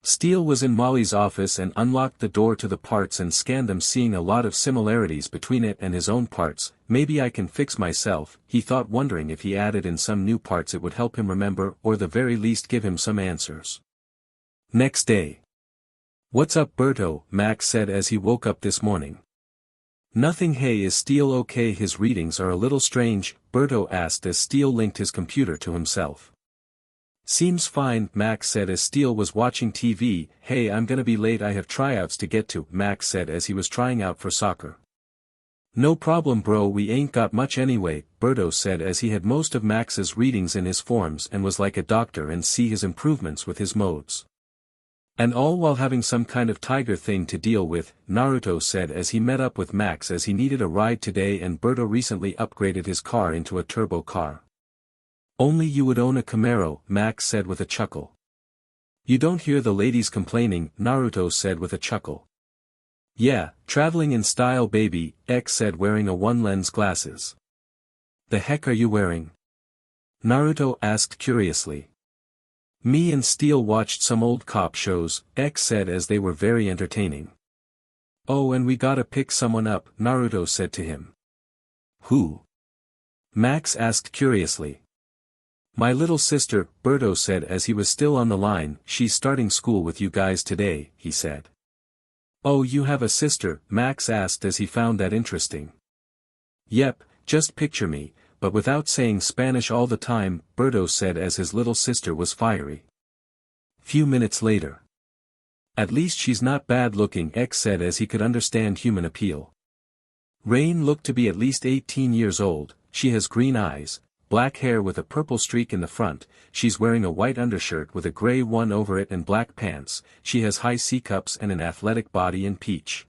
Steel was in Molly's office and unlocked the door to the parts and scanned them, seeing a lot of similarities between it and his own parts. Maybe I can fix myself, he thought, wondering if he added in some new parts it would help him remember or the very least give him some answers. Next day. What's up, Boruto? Max said as he woke up this morning. Nothing. Hey, is Steel okay? His readings are a little strange, Boruto asked as Steel linked his computer to himself. Seems fine, Max said as Steel was watching TV. Hey, I'm gonna be late, I have tryouts to get to, Max said as he was trying out for soccer. No problem bro, we ain't got much anyway, Berto said as he had most of Max's readings in his forms and was like a doctor and see his improvements with his modes. And all while having some kind of tiger thing to deal with, Naruto said as he met up with Max as he needed a ride today and Berto recently upgraded his car into a turbo car. Only you would own a Camaro, Max said with a chuckle. You don't hear the ladies complaining, Naruto said with a chuckle. Yeah, traveling in style baby, X said wearing a one-lens glasses. The heck are you wearing? Naruto asked curiously. Me and Steel watched some old cop shows, X said as they were very entertaining. Oh, and we gotta pick someone up, Naruto said to him. Who? Max asked curiously. My little sister, Berto said as he was still on the line. She's starting school with you guys today, he said. Oh, you have a sister, Max asked as he found that interesting. Yep, just picture me, but without saying Spanish all the time, Berto said as his little sister was fiery. Few minutes later. At least she's not bad looking, X said as he could understand human appeal. Rain looked to be at least 18 years old. She has green eyes, black hair with a purple streak in the front, she's wearing a white undershirt with a gray one over it and black pants, she has high C-cups and an athletic body and peach.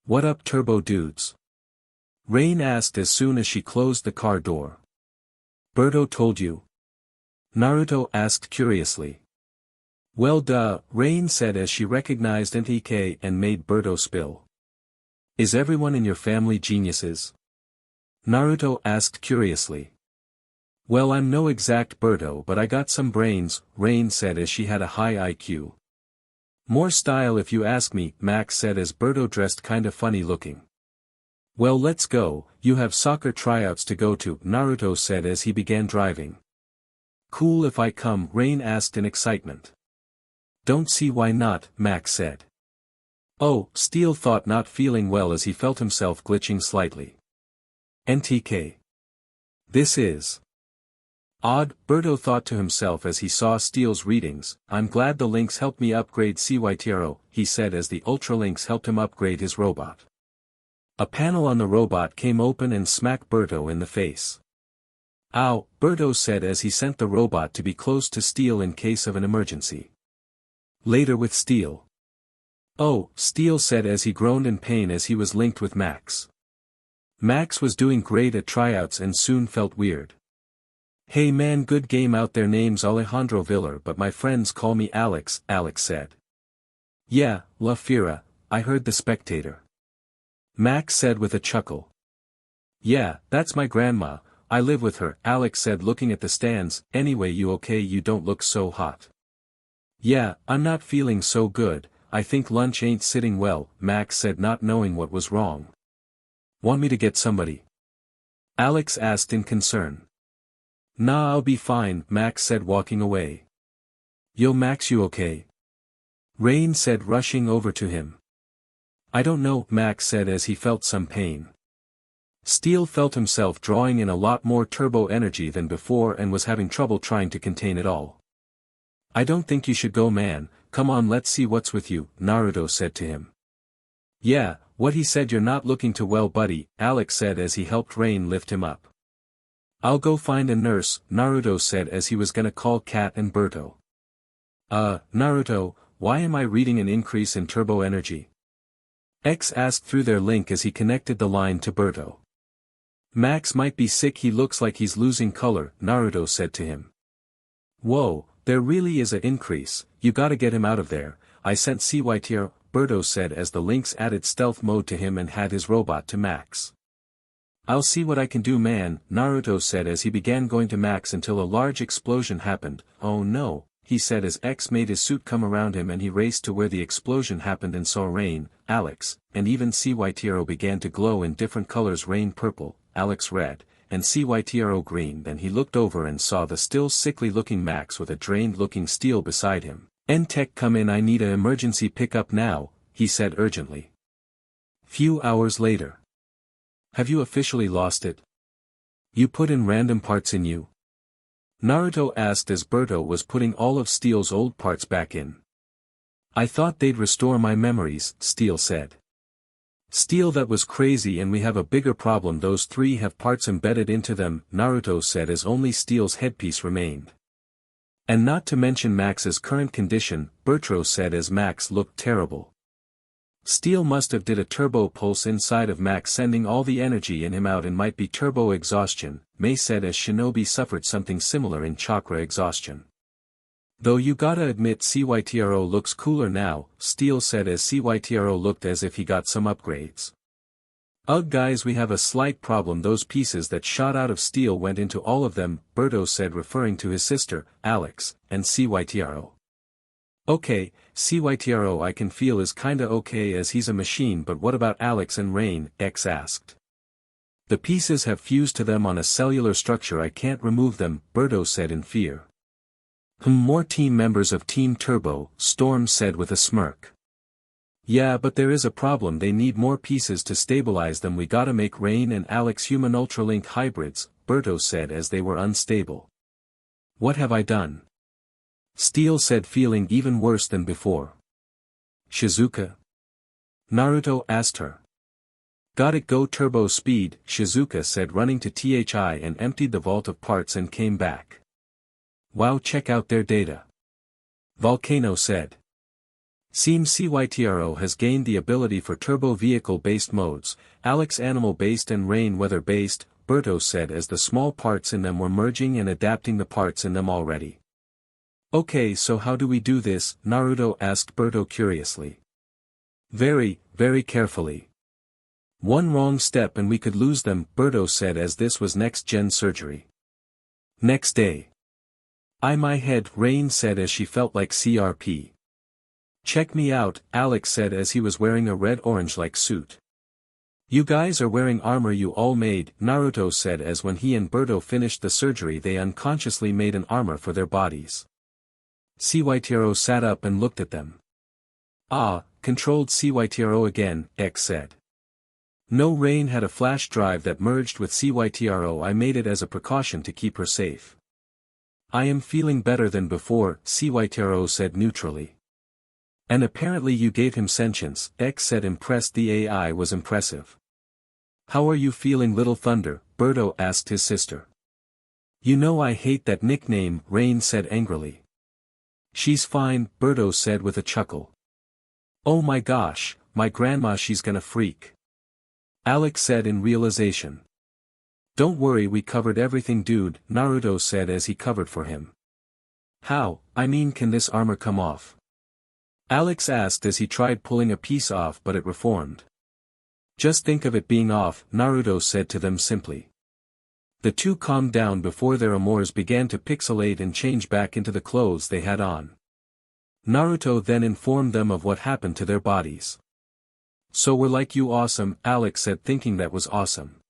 What up turbo dudes? Rain asked as soon as she closed the car door. Berto told you? Naruto asked curiously. Well duh, Rain said as she recognized NTK and made Berto spill. Is everyone in your family geniuses? Naruto asked curiously. Well, I'm no exact Berto, but I got some brains, Rain said as she had a high IQ. More style if you ask me, Max said as Berto dressed kinda funny looking. Well, let's go, you have soccer tryouts to go to, Naruto said as he began driving. Cool if I come, Rain asked in excitement. Don't see why not, Max said. Oh, Steel thought, not feeling well as he felt himself glitching slightly. NTK. This is odd, Berto thought to himself as he saw Steel's readings. I'm glad the links helped me upgrade CYTRO, he said as the Ultra links helped him upgrade his robot. A panel on the robot came open and smacked Berto in the face. Ow, Berto said as he sent the robot to be close to Steel in case of an emergency. Later with Steel. Oh, Steel said as he groaned in pain as he was linked with Max. Max was doing great at tryouts and soon felt weird. Hey man, good game out there, name's Alejandro Villar but my friends call me Alex, Alex said. Yeah, La Fira, I heard the spectator. Max said with a chuckle. Yeah, that's my grandma, I live with her, Alex said looking at the stands. Anyway, you okay? You don't look so hot. Yeah, I'm not feeling so good, I think lunch ain't sitting well, Max said not knowing what was wrong. Want me to get somebody? Alex asked in concern. Nah, I'll be fine, Max said walking away. Yo Max, you okay? Rain said rushing over to him. I don't know, Max said as he felt some pain. Steel felt himself drawing in a lot more turbo energy than before and was having trouble trying to contain it all. I don't think you should go man, come on let's see what's with you, Naruto said to him. Yeah, what he said, you're not looking too well buddy, Alex said as he helped Rain lift him up. I'll go find a nurse, Naruto said as he was gonna call Kat and Berto. Naruto, why am I reading an increase in turbo energy? X asked through their link as he connected the line to Berto. Max might be sick, he looks like he's losing color, Naruto said to him. Whoa, there really is an increase, you gotta get him out of there, I sent CYTR, Berto said as the links added stealth mode to him and had his robot to Max. I'll see what I can do man, Naruto said as he began going to Max until a large explosion happened. Oh no, he said as X made his suit come around him and he raced to where the explosion happened and saw Rain, Alex, and even CYTRO began to glow in different colors, Rain purple, Alex red, and CYTRO green. Then he looked over and saw the still sickly looking Max with a drained looking Steel beside him. N-Tech, come in, I need a emergency pickup now, he said urgently. Few hours later. Have you officially lost it? You put in random parts in you? Naruto asked as Boruto was putting all of Steel's old parts back in. I thought they'd restore my memories, Steel said. Steel, that was crazy, and we have a bigger problem. Those three have parts embedded into them, Naruto said as only Steel's headpiece remained. And not to mention Max's current condition, Boruto said as Max looked terrible. Steel must have did a turbo pulse inside of Max, sending all the energy in him out, and might be turbo exhaustion, May said as Shinobi suffered something similar in chakra exhaustion. Though you gotta admit CYTRO looks cooler now, Steel said as CYTRO looked as if he got some upgrades. Ugh guys, we have a slight problem. Those pieces that shot out of Steel went into all of them, Boruto said referring to his sister, Alex, and CYTRO. Okay, CYTRO I can feel is kinda okay as he's a machine, but what about Alex and Rain, X asked. The pieces have fused to them on a cellular structure, I can't remove them, Boruto said in fear. More team members of Team Turbo, Storm said with a smirk. Yeah, but there is a problem, they need more pieces to stabilize them. We gotta make Rain and Alex human Ultralink hybrids, Boruto said as they were unstable. What have I done? Steel said, feeling even worse than before. Shizuka? Naruto asked her. Got it, go turbo speed, Shizuka said, running to THI and emptied the vault of parts and came back. Wow, check out their data. Volcano said. Seems CYTRO has gained the ability for turbo vehicle-based modes, Alex animal-based and Rain weather-based, Boruto said as the small parts in them were merging and adapting the parts in them already. Okay, so how do we do this? Naruto asked Boruto curiously. Very, very carefully. One wrong step and we could lose them, Boruto said as this was next-gen surgery. Next day. My head, Rain said as she felt like CRP. Check me out, Alex said as he was wearing a red-orange-like suit. You guys are wearing armor you all made, Naruto said as when he and Boruto finished the surgery they unconsciously made an armor for their bodies. CYTRO sat up and looked at them. Ah, controlled CYTRO again, X said. No, Rain had a flash drive that merged with CYTRO. I made it as a precaution to keep her safe. I am feeling better than before, CYTRO said neutrally. And apparently you gave him sentience, X said impressed. The AI was impressive. How are you feeling, Little Thunder? Boruto asked his sister. You know I hate that nickname, Rain said angrily. She's fine, Boruto said with a chuckle. Oh my gosh, my grandma, she's gonna freak. Alex said in realization. Don't worry, we covered everything dude, Naruto said as he covered for him. How, I mean, can this armor come off? Alex asked as he tried pulling a piece off but it reformed. Just think of it being off, Naruto said to them simply. The two calmed down before their amours began to pixelate and change back into the clothes they had on. Naruto then informed them of what happened to their bodies. So we're like you, awesome, Alex said, thinking that was awesome.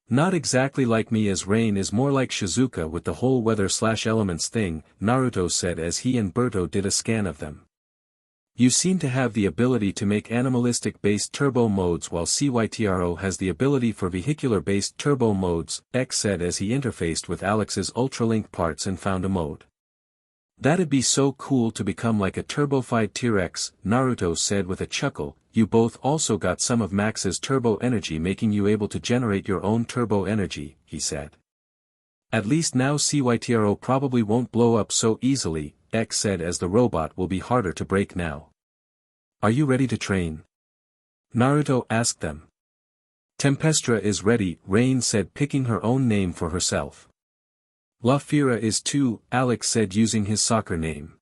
Not exactly like me, as Rain is more like Shizuka with the whole weather/elements thing, Naruto said as he and Boruto did a scan of them. You seem to have the ability to make animalistic-based turbo modes while CYTRO has the ability for vehicular-based turbo modes, X said as he interfaced with Alex's Ultralink parts and found a mode. That'd be so cool to become like a turbofied T-Rex, Naruto said with a chuckle. You both also got some of Max's turbo energy, making you able to generate your own turbo energy, he said. At least now CYTRO probably won't blow up so easily, X said as the robot will be harder to break now. Are you ready to train? Naruto asked them. Tempestra is ready, Rain said, picking her own name for herself. La Fira is too, Alex said using his soccer name.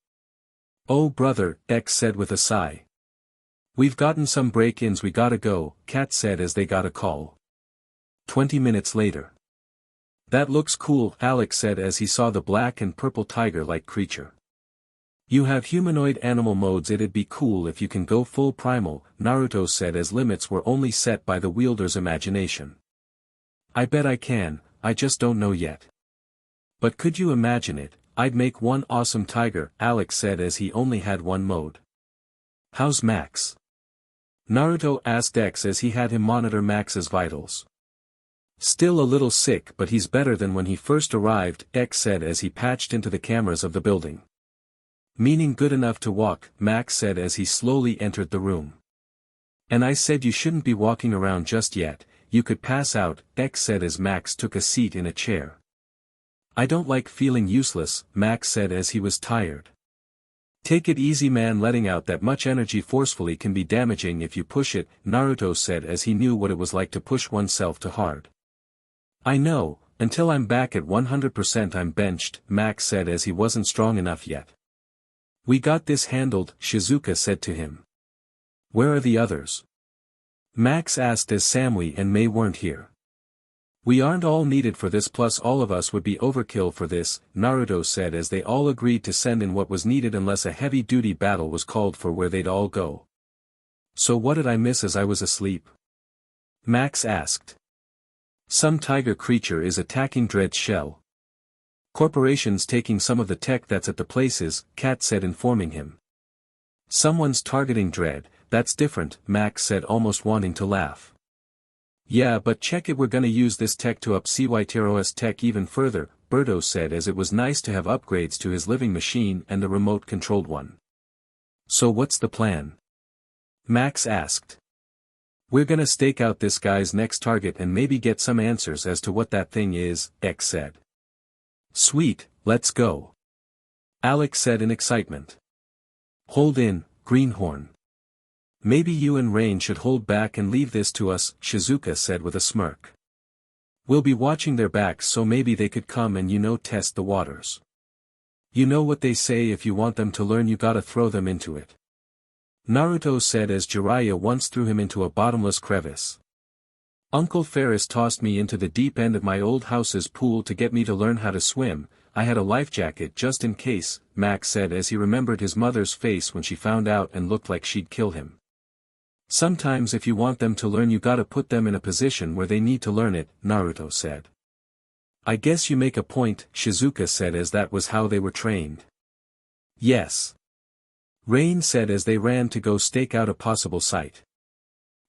Oh brother, X said with a sigh. We've gotten some break-ins, we gotta go, Kat said as they got a call. 20 minutes later. That looks cool, Alex said as he saw the black and purple tiger-like creature. You have humanoid animal modes, it'd be cool if you can go full primal, Naruto said as limits were only set by the wielder's imagination. I bet I can, I just don't know yet. But could you imagine it, I'd make one awesome tiger, Alex said as he only had one mode. How's Max? Naruto asked X as he had him monitor Max's vitals. Still a little sick, but he's better than when he first arrived, X said as he patched into the cameras of the building. Meaning good enough to walk, Max said as he slowly entered the room. And I said you shouldn't be walking around just yet, you could pass out, X said as Max took a seat in a chair. I don't like feeling useless, Max said as he was tired. Take it easy man, letting out that much energy forcefully can be damaging if you push it, Naruto said as he knew what it was like to push oneself too hard. I know, until I'm back at 100% I'm benched, Max said as he wasn't strong enough yet. We got this handled, Shizuka said to him. Where are the others? Max asked as Samui and Mei weren't here. We aren't all needed for this, plus all of us would be overkill for this, Naruto said as they all agreed to send in what was needed unless a heavy-duty battle was called for where they'd all go. So what did I miss as I was asleep? Max asked. Some tiger creature is attacking Dread's shell. Corporations taking some of the tech that's at the places, Cat said, informing him. Someone's targeting Dread, that's different, Max said, almost wanting to laugh. Yeah, but check it, we're gonna use this tech to up Cytero's tech even further, Birdo said as it was nice to have upgrades to his living machine and the remote-controlled one. So what's the plan? Max asked. We're gonna stake out this guy's next target and maybe get some answers as to what that thing is, X said. Sweet, let's go. Alex said in excitement. Hold in, Greenhorn. Maybe you and Rain should hold back and leave this to us, Shizuka said with a smirk. We'll be watching their backs, so maybe they could come and test the waters. You know what they say, if you want them to learn you gotta throw them into it. Naruto said as Jiraiya once threw him into a bottomless crevice. Uncle Ferris tossed me into the deep end of my old house's pool to get me to learn how to swim. I had a life jacket just in case, Max said as he remembered his mother's face when she found out and looked like she'd kill him. Sometimes if you want them to learn you gotta put them in a position where they need to learn it, Naruto said. I guess you make a point, Shizuka said as that was how they were trained. Yes. Rain said as they ran to go stake out a possible site.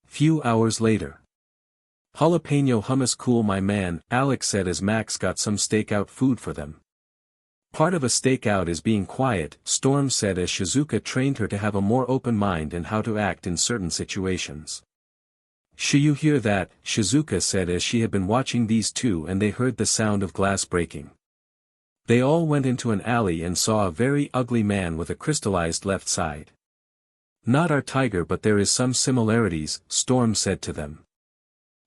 Few hours later. Jalapeno hummus cool my man, Alex said as Max got some stakeout food for them. Part of a stakeout is being quiet, Storm said as Shizuka trained her to have a more open mind and how to act in certain situations. You hear that, Shizuka said as she had been watching these two and they heard the sound of glass breaking. They all went into an alley and saw a very ugly man with a crystallized left side. Not our tiger, but there is some similarities, Storm said to them.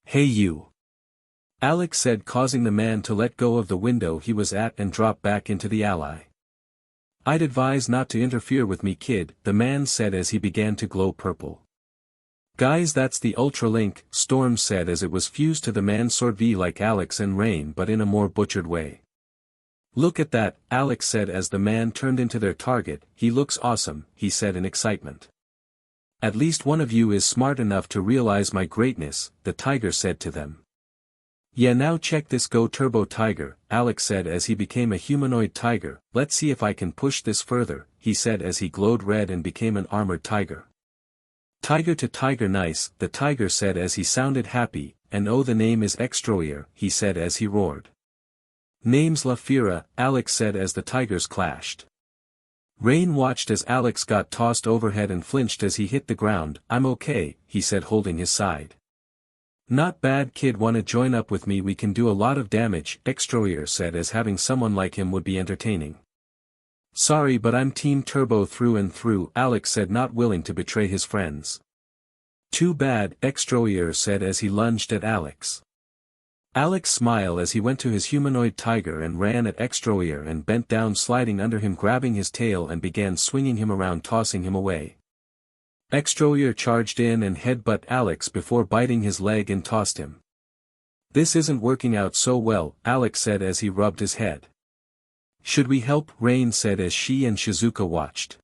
Hey you. Alex said, causing the man to let go of the window he was at and drop back into the alley. I'd advise not to interfere with me kid, the man said as he began to glow purple. Guys, that's the Ultra Link, Storm said as it was fused to the man's sword V like Alex and Rain but in a more butchered way. Look at that, Alex said as the man turned into their target, he looks awesome, he said in excitement. At least one of you is smart enough to realize my greatness, the tiger said to them. Yeah, now check this Go Turbo Tiger, Alex said as he became a humanoid tiger. Let's see if I can push this further, he said as he glowed red and became an armored tiger. Tiger to tiger nice, the tiger said as he sounded happy, and oh the name is Extraear, he said as he roared. Name's La Fira, Alex said as the tigers clashed. Rain watched as Alex got tossed overhead and flinched as he hit the ground. I'm okay, he said holding his side. Not bad kid, wanna join up with me, we can do a lot of damage, Extraear said as having someone like him would be entertaining. Sorry but I'm Team Turbo through and through, Alex said, not willing to betray his friends. Too bad, Extraear said as he lunged at Alex. Alex smiled as he went to his humanoid tiger and ran at Extraear and bent down, sliding under him, grabbing his tail and began swinging him around, tossing him away. Extraear charged in and headbutt Alex before biting his leg and tossed him. This isn't working out so well, Alex said as he rubbed his head. Should we help? Rain said as she and Shizuka watched.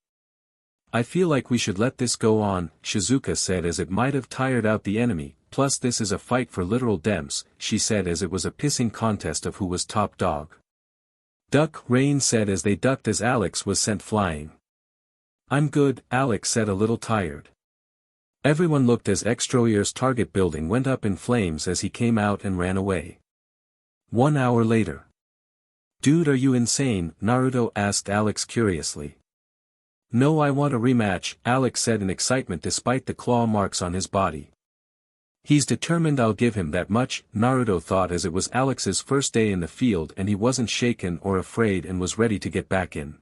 I feel like we should let this go on, Shizuka said as it might have tired out the enemy, plus this is a fight for literal demps, she said as it was a pissing contest of who was top dog. Duck, Rain said as they ducked as Alex was sent flying. I'm good, Alex said, a little tired. Everyone looked as Extraear's target building went up in flames as he came out and ran away. 1 hour later. "Dude, are you insane?" Naruto asked Alex curiously. "No, I want a rematch," Alex said in excitement despite the claw marks on his body. "He's determined, I'll give him that much," Naruto thought as it was Alex's first day in the field and he wasn't shaken or afraid and was ready to get back in.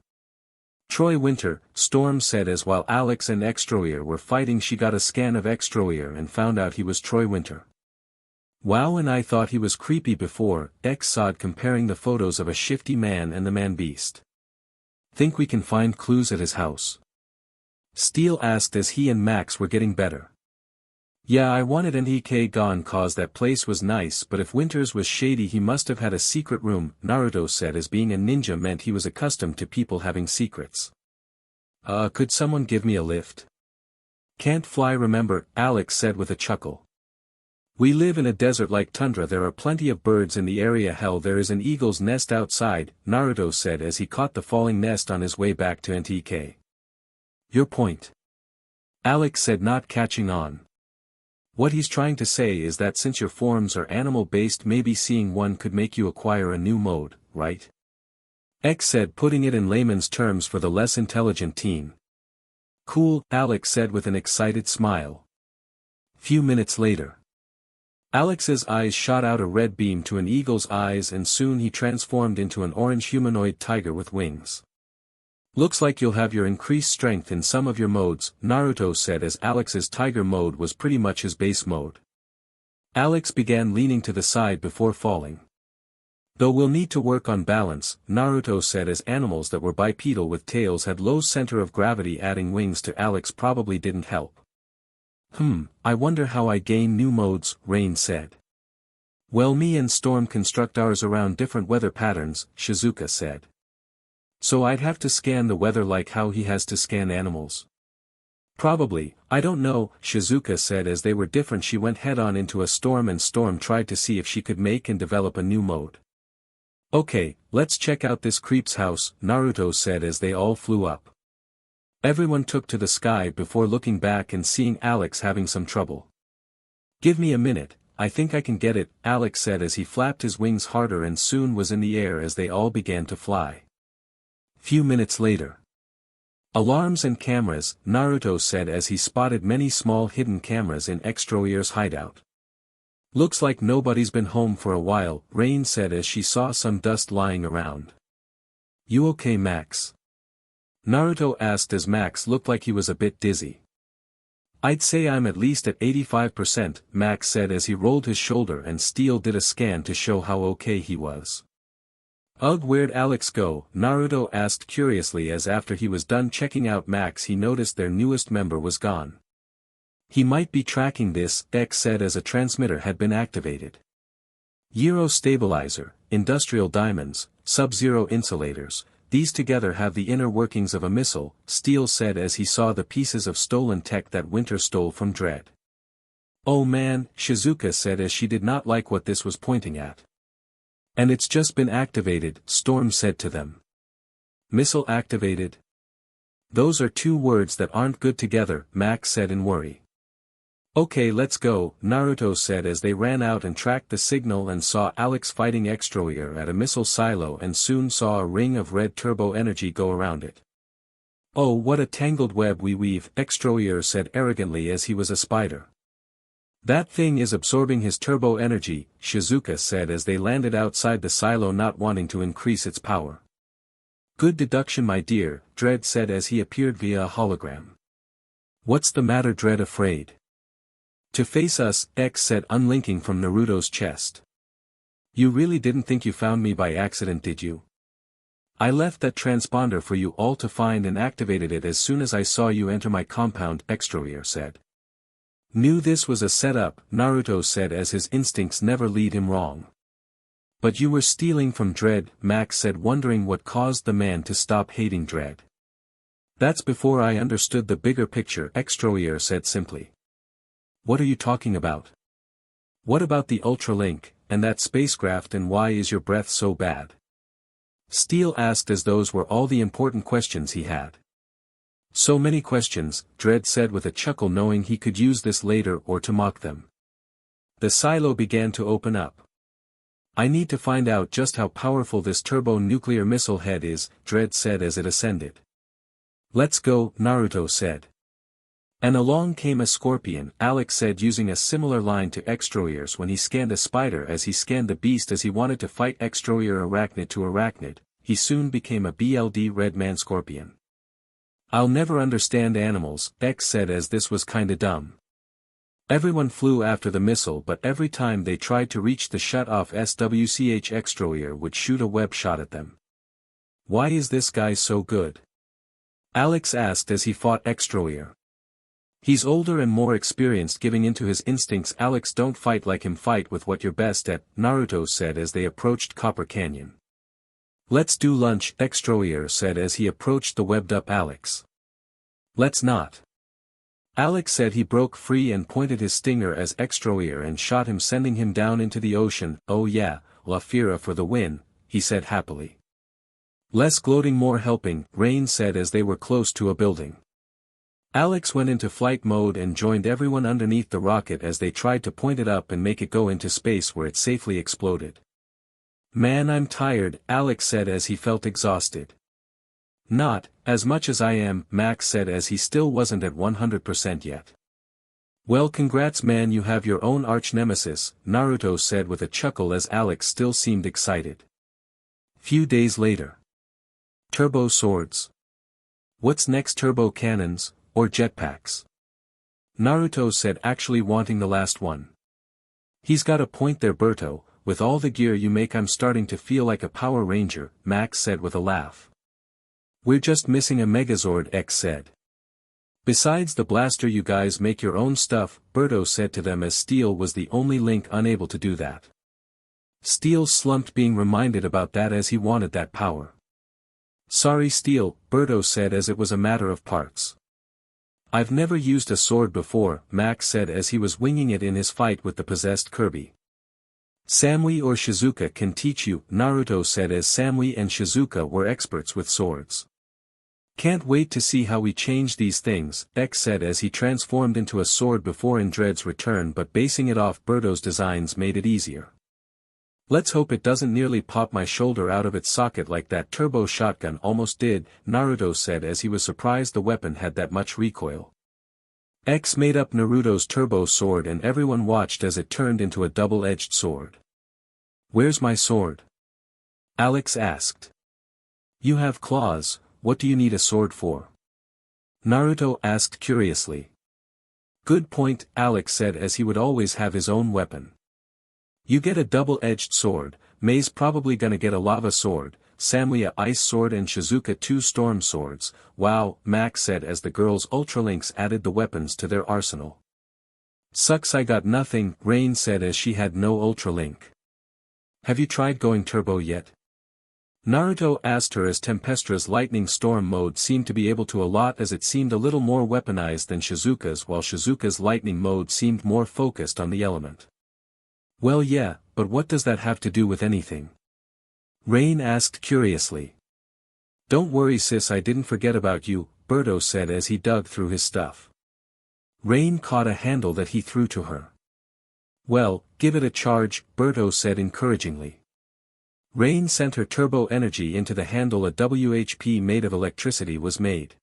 "Troy Winter," Storm said as while Alex and Extraear were fighting she got a scan of Extraear and found out he was Troy Winter. "Wow, and I thought he was creepy before," X sawed comparing the photos of a shifty man and the man-beast. "Think we can find clues at his house?" Steel asked as he and Max were getting better. "Yeah, I wanted NTK gone cause that place was nice, but if Winters was shady he must have had a secret room," Naruto said as being a ninja meant he was accustomed to people having secrets. Could someone give me a lift?" "Can't fly, remember," Alex said with a chuckle. "We live in a desert-like tundra, there are plenty of birds in the area, hell there is an eagle's nest outside," Naruto said as he caught the falling nest on his way back to NTK. "Your point?" Alex said, not catching on. "What he's trying to say is that since your forms are animal-based maybe seeing one could make you acquire a new mode, right?" X said, putting it in layman's terms for the less intelligent teen. "Cool," Alex said with an excited smile. Few minutes later. Alex's eyes shot out a red beam to an eagle's eyes and soon he transformed into an orange humanoid tiger with wings. "Looks like you'll have your increased strength in some of your modes," Naruto said as Alex's tiger mode was pretty much his base mode. Alex began leaning to the side before falling. "Though we'll need to work on balance," Naruto said as animals that were bipedal with tails had low center of gravity, adding wings to Alex probably didn't help. I wonder how I gain new modes," Rain said. "Well, me and Storm construct ours around different weather patterns," Shizuka said. "So I'd have to scan the weather like how he has to scan animals?" "Probably, I don't know," Shizuka said as they were different. She went head-on into a storm and Storm tried to see if she could make and develop a new mode. "Okay, let's check out this creep's house," Naruto said as they all flew up. Everyone took to the sky before looking back and seeing Alex having some trouble. "Give me a minute, I think I can get it," Alex said as he flapped his wings harder and soon was in the air as they all began to fly. Few minutes later. "Alarms and cameras," Naruto said as he spotted many small hidden cameras in Extraear's hideout. "Looks like nobody's been home for a while," Rain said as she saw some dust lying around. "You okay, Max?" Naruto asked as Max looked like he was a bit dizzy. "I'd say I'm at least at 85%, Max said as he rolled his shoulder and Steel did a scan to show how okay he was. "Ugh, where'd Alex go?" Naruto asked curiously as after he was done checking out Max he noticed their newest member was gone. "He might be tracking this," X said as a transmitter had been activated. "Gyro stabilizer, industrial diamonds, sub-zero insulators, these together have the inner workings of a missile," Steel said as he saw the pieces of stolen tech that Winter stole from Dread. "Oh man," Shizuka said as she did not like what this was pointing at. "And it's just been activated," Storm said to them. "Missile activated? Those are two words that aren't good together," Max said in worry. "Okay, let's go," Naruto said as they ran out and tracked the signal and saw Alex fighting Extraear at a missile silo and soon saw a ring of red turbo energy go around it. "Oh, what a tangled web we weave," Extraear said arrogantly as he was a spider. "That thing is absorbing his turbo energy," Shizuka said as they landed outside the silo not wanting to increase its power. "Good deduction, my dear," Dread said as he appeared via a hologram. "What's the matter, Dread, afraid?" "To face us," X said unlinking from Naruto's chest. "You really didn't think you found me by accident, did you? I left that transponder for you all to find and activated it as soon as I saw you enter my compound," Extraear said. "Knew this was a setup," Naruto said as his instincts never lead him wrong. "But you were stealing from Dread," Max said wondering what caused the man to stop hating Dread. "That's before I understood the bigger picture," Extraear said simply. "What are you talking about? What about the Ultralink, and that spacecraft, and why is your breath so bad?" Steel asked as those were all the important questions he had. So many questions, Dread said with a chuckle, knowing he could use this later or to mock them. The silo began to open up. I need to find out just how powerful this turbo-nuclear missile head is, Dread said as it ascended. Let's go, Naruto said. And along came a scorpion, Alex said, using a similar line to Extraear's when he scanned a spider as he scanned the beast as he wanted to fight Extraear arachnid to arachnid. He soon became a BLD red man scorpion. I'll never understand animals, X said as this was kinda dumb. Everyone flew after the missile, but every time they tried to reach the shut-off SWCH, Extraear would shoot a web shot at them. Why is this guy so good? Alex asked as he fought Extraear. He's older and more experienced, giving into his instincts. Alex, don't fight like him, fight with what you're best at, Naruto said as they approached Copper Canyon. Let's do lunch, Extraear said as he approached the webbed-up Alex. Let's not. Alex said. He broke free and pointed his stinger as Extraear and shot him, sending him down into the ocean. Oh yeah, La Fira for the win, he said happily. Less gloating, more helping, Rain said as they were close to a building. Alex went into flight mode and joined everyone underneath the rocket as they tried to point it up and make it go into space, where it safely exploded. Man, I'm tired, Alex said as he felt exhausted. Not as much as I am, Max said as he still wasn't at 100% yet. Well, congrats man, you have your own arch-nemesis, Naruto said with a chuckle as Alex still seemed excited. Few days later. Turbo swords. What's next, turbo cannons, or jetpacks? Naruto said, actually wanting the last one. He's got a point there, Berto, with all the gear you make I'm starting to feel like a Power Ranger, Max said with a laugh. We're just missing a Megazord, X said. Besides the blaster you guys make your own stuff, Berto said to them as Steel was the only Link unable to do that. Steel slumped, being reminded about that as he wanted that power. Sorry Steel, Berto said as it was a matter of parts. I've never used a sword before, Max said as he was winging it in his fight with the possessed Kirby. Samui or Shizuka can teach you, Naruto said as Samui and Shizuka were experts with swords. Can't wait to see how we change these things, X said as he transformed into a sword before Indred's return, but basing it off Berto's designs made it easier. Let's hope it doesn't nearly pop my shoulder out of its socket like that turbo shotgun almost did, Naruto said as he was surprised the weapon had that much recoil. X made up Naruto's turbo sword and everyone watched as it turned into a double-edged sword. Where's my sword? Alex asked. You have claws, what do you need a sword for? Naruto asked curiously. Good point, Alex said as he would always have his own weapon. You get a double-edged sword, Mei's probably gonna get a lava sword, Samui a ice sword and Shizuka 2 storm swords. Wow, Max said as the girls' Ultralinks added the weapons to their arsenal. Sucks I got nothing, Rain said as she had no Ultralink. Have you tried going turbo yet? Naruto asked her as Tempestra's lightning storm mode seemed to be able to a lot, as it seemed a little more weaponized than Shizuka's, while Shizuka's lightning mode seemed more focused on the element. Well yeah, but what does that have to do with anything? Rain asked curiously. Don't worry sis, I didn't forget about you, Berto said as he dug through his stuff. Rain caught a handle that he threw to her. Well, give it a charge, Berto said encouragingly. Rain sent her turbo energy into the handle. A WHP made of electricity was made.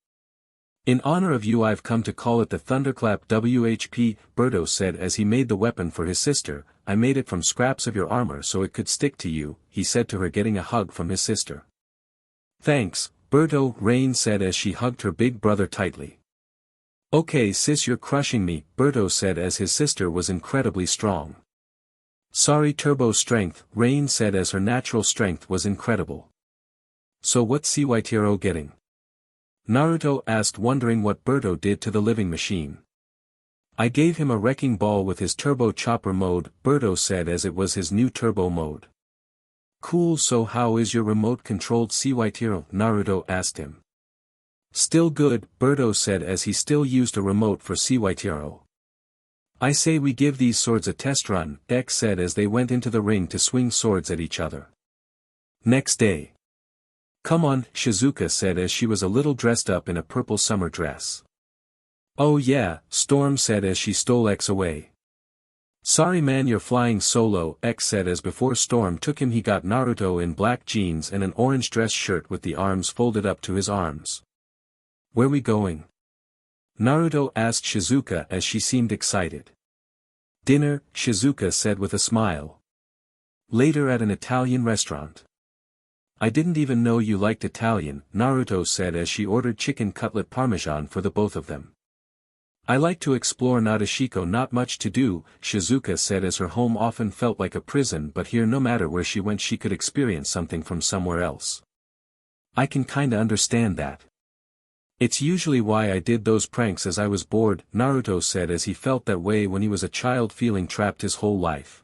In honor of you I've come to call it the Thunderclap WHP, Berto said as he made the weapon for his sister. I made it from scraps of your armor so it could stick to you, he said to her, getting a hug from his sister. Thanks, Berto, Rain said as she hugged her big brother tightly. Okay sis, you're crushing me, Berto said as his sister was incredibly strong. Sorry turbo strength, Rain said as her natural strength was incredible. So what's Seiwaichiro getting? Naruto asked, wondering what Berto did to the living machine. I gave him a wrecking ball with his turbo chopper mode, Berto said as it was his new turbo mode. Cool, so how is your remote-controlled Seiwaichiro? Naruto asked him. Still good, Berto said as he still used a remote for Seiwaichiro. I say we give these swords a test run, X said as they went into the ring to swing swords at each other. Next day. Come on, Shizuka said as she was a little dressed up in a purple summer dress. Oh yeah, Storm said as she stole X away. Sorry man, you're flying solo, X said as before Storm took him. He got Naruto in black jeans and an orange dress shirt with the arms folded up to his arms. Where we going? Naruto asked Shizuka as she seemed excited. Dinner, Shizuka said with a smile. Later at an Italian restaurant. I didn't even know you liked Italian, Naruto said as she ordered chicken cutlet parmesan for the both of them. I like to explore Natashiko. Not much to do, Shizuka said as her home often felt like a prison, but here no matter where she went she could experience something from somewhere else. I can kinda understand that. It's usually why I did those pranks as I was bored, Naruto said as he felt that way when he was a child, feeling trapped his whole life.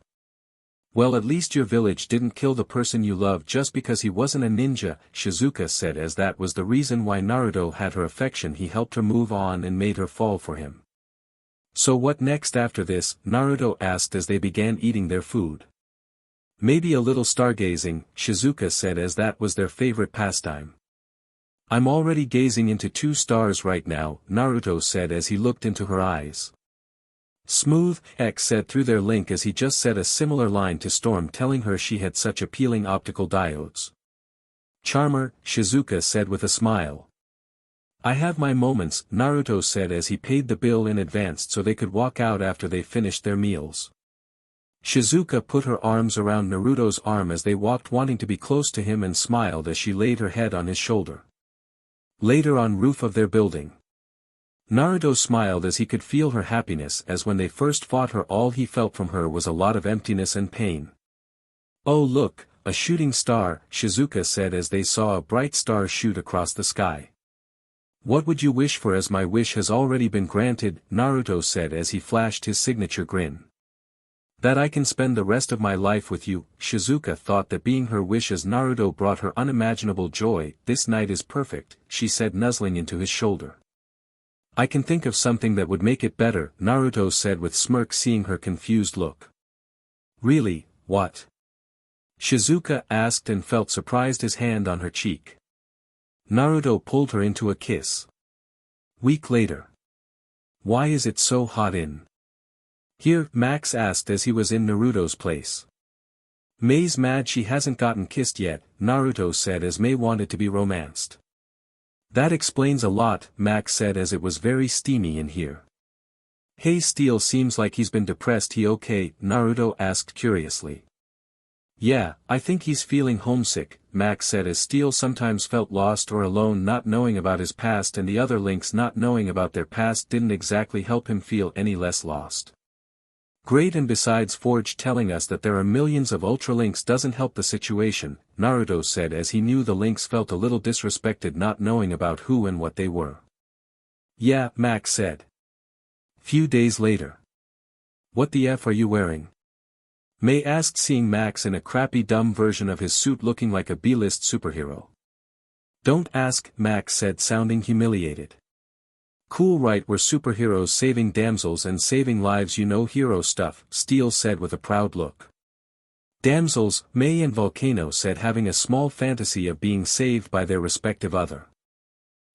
Well, at least your village didn't kill the person you loved just because he wasn't a ninja, Shizuka said as that was the reason why Naruto had her affection. He helped her move on and made her fall for him. So what next after this? Naruto asked as they began eating their food. Maybe a little stargazing, Shizuka said as that was their favorite pastime. I'm already gazing into 2 stars right now, Naruto said as he looked into her eyes. Smooth, X said through their link as he just said a similar line to Storm, telling her she had such appealing optical diodes. Charmer, Shizuka said with a smile. I have my moments, Naruto said as he paid the bill in advance so they could walk out after they finished their meals. Shizuka put her arms around Naruto's arm as they walked, wanting to be close to him, and smiled as she laid her head on his shoulder. Later on roof of their building. Naruto smiled as he could feel her happiness, as when they first fought her all he felt from her was a lot of emptiness and pain. Oh look, a shooting star, Shizuka said as they saw a bright star shoot across the sky. What would you wish for? As my wish has already been granted, Naruto said as he flashed his signature grin. That I can spend the rest of my life with you, Shizuka thought that being her wish as Naruto brought her unimaginable joy. This night is perfect, she said nuzzling into his shoulder. I can think of something that would make it better, Naruto said with smirk, seeing her confused look. Really, what? Shizuka asked and felt surprised, his hand on her cheek. Naruto pulled her into a kiss. Week later. Why is it so hot in here? Max asked as he was in Naruto's place. Mei's mad she hasn't gotten kissed yet, Naruto said as Mei wanted to be romanced. That explains a lot, Max said as it was very steamy in here. Hey, Steel seems like he's been depressed. He okay? Naruto asked curiously. Yeah, I think he's feeling homesick, Max said as Steel sometimes felt lost or alone, not knowing about his past, and the other links not knowing about their past didn't exactly help him feel any less lost. Great, and besides Forge telling us that there are millions of Ultra Links doesn't help the situation, Naruto said as he knew the Links felt a little disrespected not knowing about who and what they were. Yeah, Max said. Few days later. What the F are you wearing? Mei asked, seeing Max in a crappy dumb version of his suit looking like a B-list superhero. Don't ask, Max said sounding humiliated. Cool, right? We're superheroes saving damsels and saving lives, you know, hero stuff, Steel said with a proud look. Damsels, Mei and Volcano said, having a small fantasy of being saved by their respective other.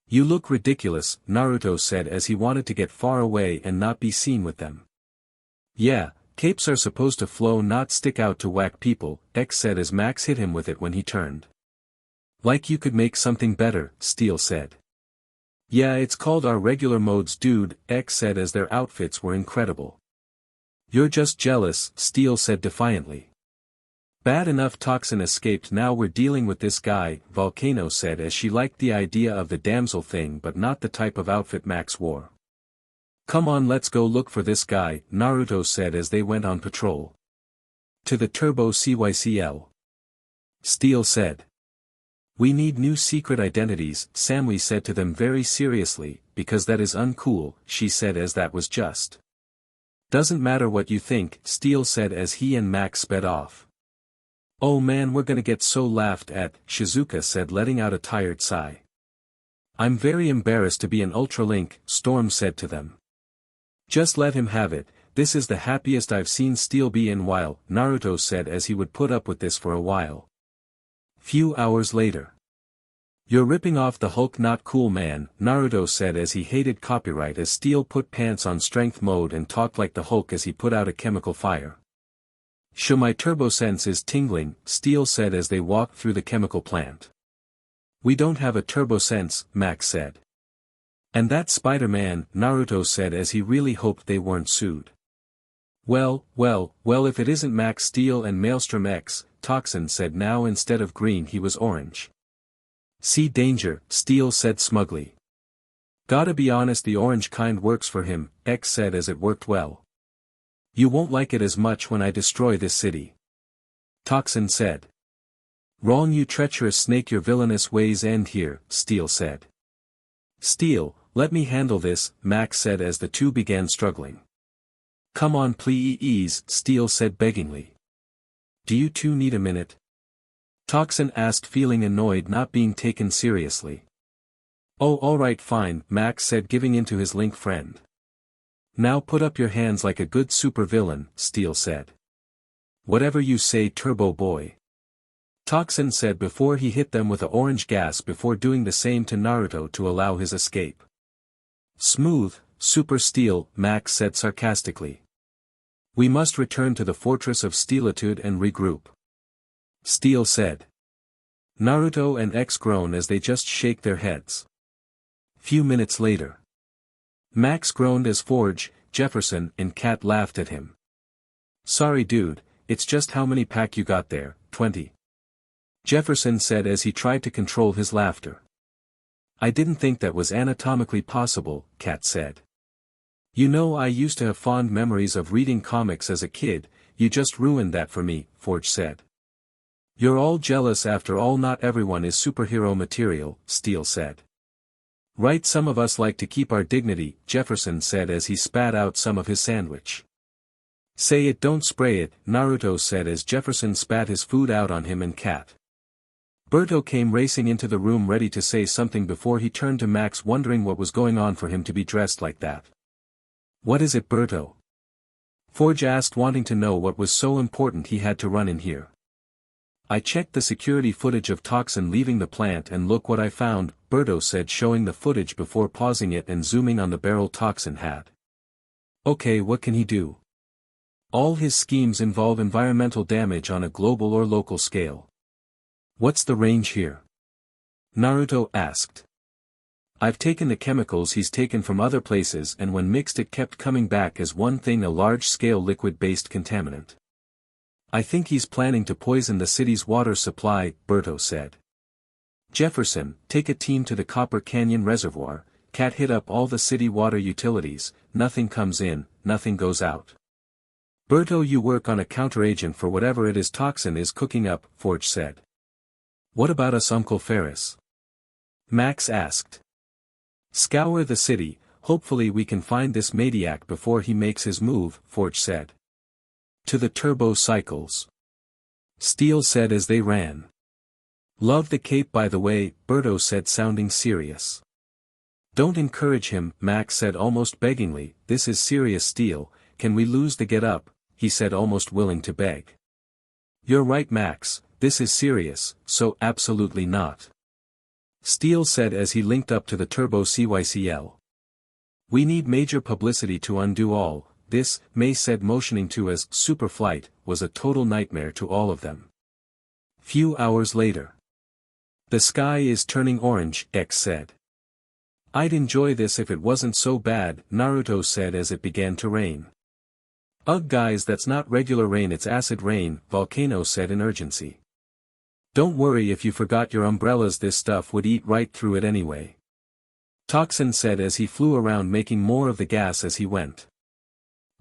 You look ridiculous, Naruto said as he wanted to get far away and not be seen with them. Yeah, capes are supposed to flow, not stick out to whack people, X said as Max hit him with it when he turned. Like you could make something better, Steel said. Yeah, it's called our regular modes, dude, X said as their outfits were incredible. You're just jealous, Steel said defiantly. Bad enough Toxin escaped, now we're dealing with this guy, Volcano said as she liked the idea of the damsel thing but not the type of outfit Max wore. Come on, let's go look for this guy, Naruto said as they went on patrol. To the Turbo CYCL. Steel said. We need new secret identities, Samui said to them very seriously, because that is uncool, she said as that was just. Doesn't matter what you think, Steel said as he and Max sped off. Oh man, we're gonna get so laughed at, Shizuka said letting out a tired sigh. I'm very embarrassed to be an Ultra Link, Storm said to them. Just let him have it, this is the happiest I've seen Steel be in a while, Naruto said as he would put up with this for a while. Few hours later. You're ripping off the Hulk, not cool man, Naruto said as he hated copyright as Steel put pants on strength mode and talked like the Hulk as he put out a chemical fire. Sure, my turbo sense is tingling, Steel said as they walked through the chemical plant. We don't have a turbo sense, Max said. And that's Spider-Man, Naruto said as he really hoped they weren't sued. Well, if it isn't Max Steel and Maelstrom X, Toxin said now instead of green he was orange. See danger, Steel said smugly. Gotta be honest, the orange kind works for him, X said as it worked well. You won't like it as much when I destroy this city. Toxin said. Wrong, you treacherous snake, your villainous ways end here, Steel said. Steel, let me handle this, Max said as the two began struggling. Come on please, Steel said beggingly. Do you two need a minute? Toxin asked, feeling annoyed not being taken seriously. Oh, alright fine, Max said, giving in to his link friend. Now put up your hands like a good supervillain, Steel said. Whatever you say, Turbo Boy. Toxin said before he hit them with the orange gas before doing the same to Naruto to allow his escape. Smooth, Super Steel, Max said sarcastically. We must return to the Fortress of Steelitude and regroup. Steel said. Naruto and X groan as they just shake their heads. Few minutes later. Max groaned as Forge, Jefferson, and Kat laughed at him. Sorry dude, it's just how many pack you got there, 20. Jefferson said as he tried to control his laughter. I didn't think that was anatomically possible, Kat said. You know, I used to have fond memories of reading comics as a kid, you just ruined that for me, Forge said. You're all jealous after all, not everyone is superhero material, Steel said. Right, some of us like to keep our dignity, Jefferson said as he spat out some of his sandwich. Say it, don't spray it, Naruto said as Jefferson spat his food out on him and Kat. Berto came racing into the room ready to say something before he turned to Max, wondering what was going on for him to be dressed like that. What is it, Berto? Forge asked, wanting to know what was so important he had to run in here. I checked the security footage of Toxin leaving the plant and look what I found, Berto said, showing the footage before pausing it and zooming on the barrel Toxin had. Okay, what can he do? All his schemes involve environmental damage on a global or local scale. What's the range here? Naruto asked. I've taken the chemicals he's taken from other places and when mixed it kept coming back as one thing, a large-scale liquid-based contaminant. I think he's planning to poison the city's water supply, Berto said. Jefferson, take a team to the Copper Canyon Reservoir, Cat hit up all the city water utilities, nothing comes in, nothing goes out. Berto, you work on a counteragent for whatever it is Toxin is cooking up, Forge said. What about us, Uncle Ferris? Max asked. Scour the city, hopefully we can find this maniac before he makes his move, Forge said. To the turbo cycles. Steel said as they ran. Love the cape by the way, Berto said, sounding serious. Don't encourage him, Max said almost beggingly, this is serious, Steel, can we lose the get up, he said almost willing to beg. You're right, Max, this is serious, so absolutely not. Steel said as he linked up to the turbo CYCL. We need major publicity to undo all. This, May said, motioning to as super flight, was a total nightmare to all of them. Few hours later. The sky is turning orange, X said. I'd enjoy this if it wasn't so bad, Naruto said as it began to rain. Ugh guys, that's not regular rain, it's acid rain, Volcano said in urgency. Don't worry if you forgot your umbrellas, this stuff would eat right through it anyway. Toxin said as he flew around making more of the gas as he went.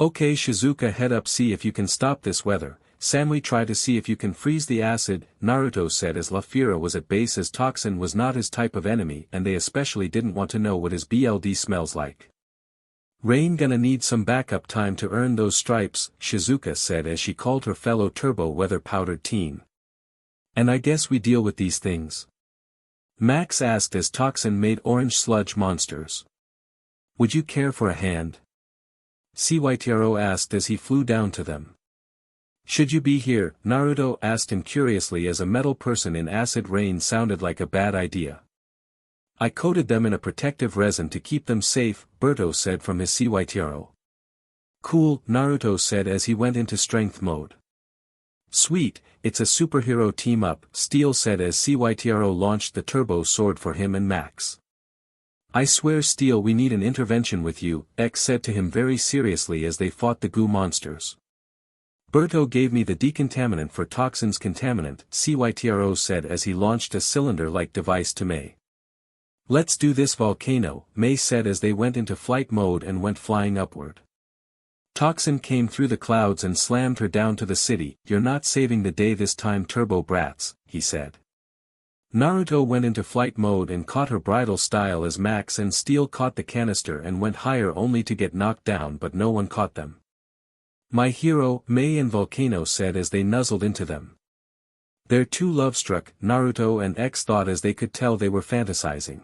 Okay Shizuka, head up, see if you can stop this weather. Samui, try to see if you can freeze the acid, Naruto said as Lafira was at base, as Toxin was not his type of enemy and they especially didn't want to know what his BLD smells like. Rain gonna need some backup time to earn those stripes, Shizuka said as she called her fellow turbo weather powdered team. And I guess we deal with these things? Max asked as Toxin made orange sludge monsters. Would you care for a hand? CYTRO asked as he flew down to them. Should you be here? Naruto asked him curiously as a metal person in acid rain sounded like a bad idea. I coated them in a protective resin to keep them safe, Boruto said from his CYTRO. Cool, Naruto said as he went into strength mode. Sweet, it's a superhero team-up, Steel said as CYTRO launched the turbo sword for him and Max. I swear Steel, we need an intervention with you, X said to him very seriously as they fought the goo monsters. Boruto gave me the decontaminant for Toxin's contaminant, CYTRO said as he launched a cylinder-like device to Mei. Let's do this volcano, Mei said as they went into flight mode and went flying upward. Toxin came through the clouds and slammed her down to the city. You're not saving the day this time, Turbo Brats, he said. Naruto went into flight mode and caught her bridal style as Max and Steel caught the canister and went higher only to get knocked down, but no one caught them. My hero, Mei and Volcano said as they nuzzled into them. They're too love-struck, Naruto and X thought as they could tell they were fantasizing.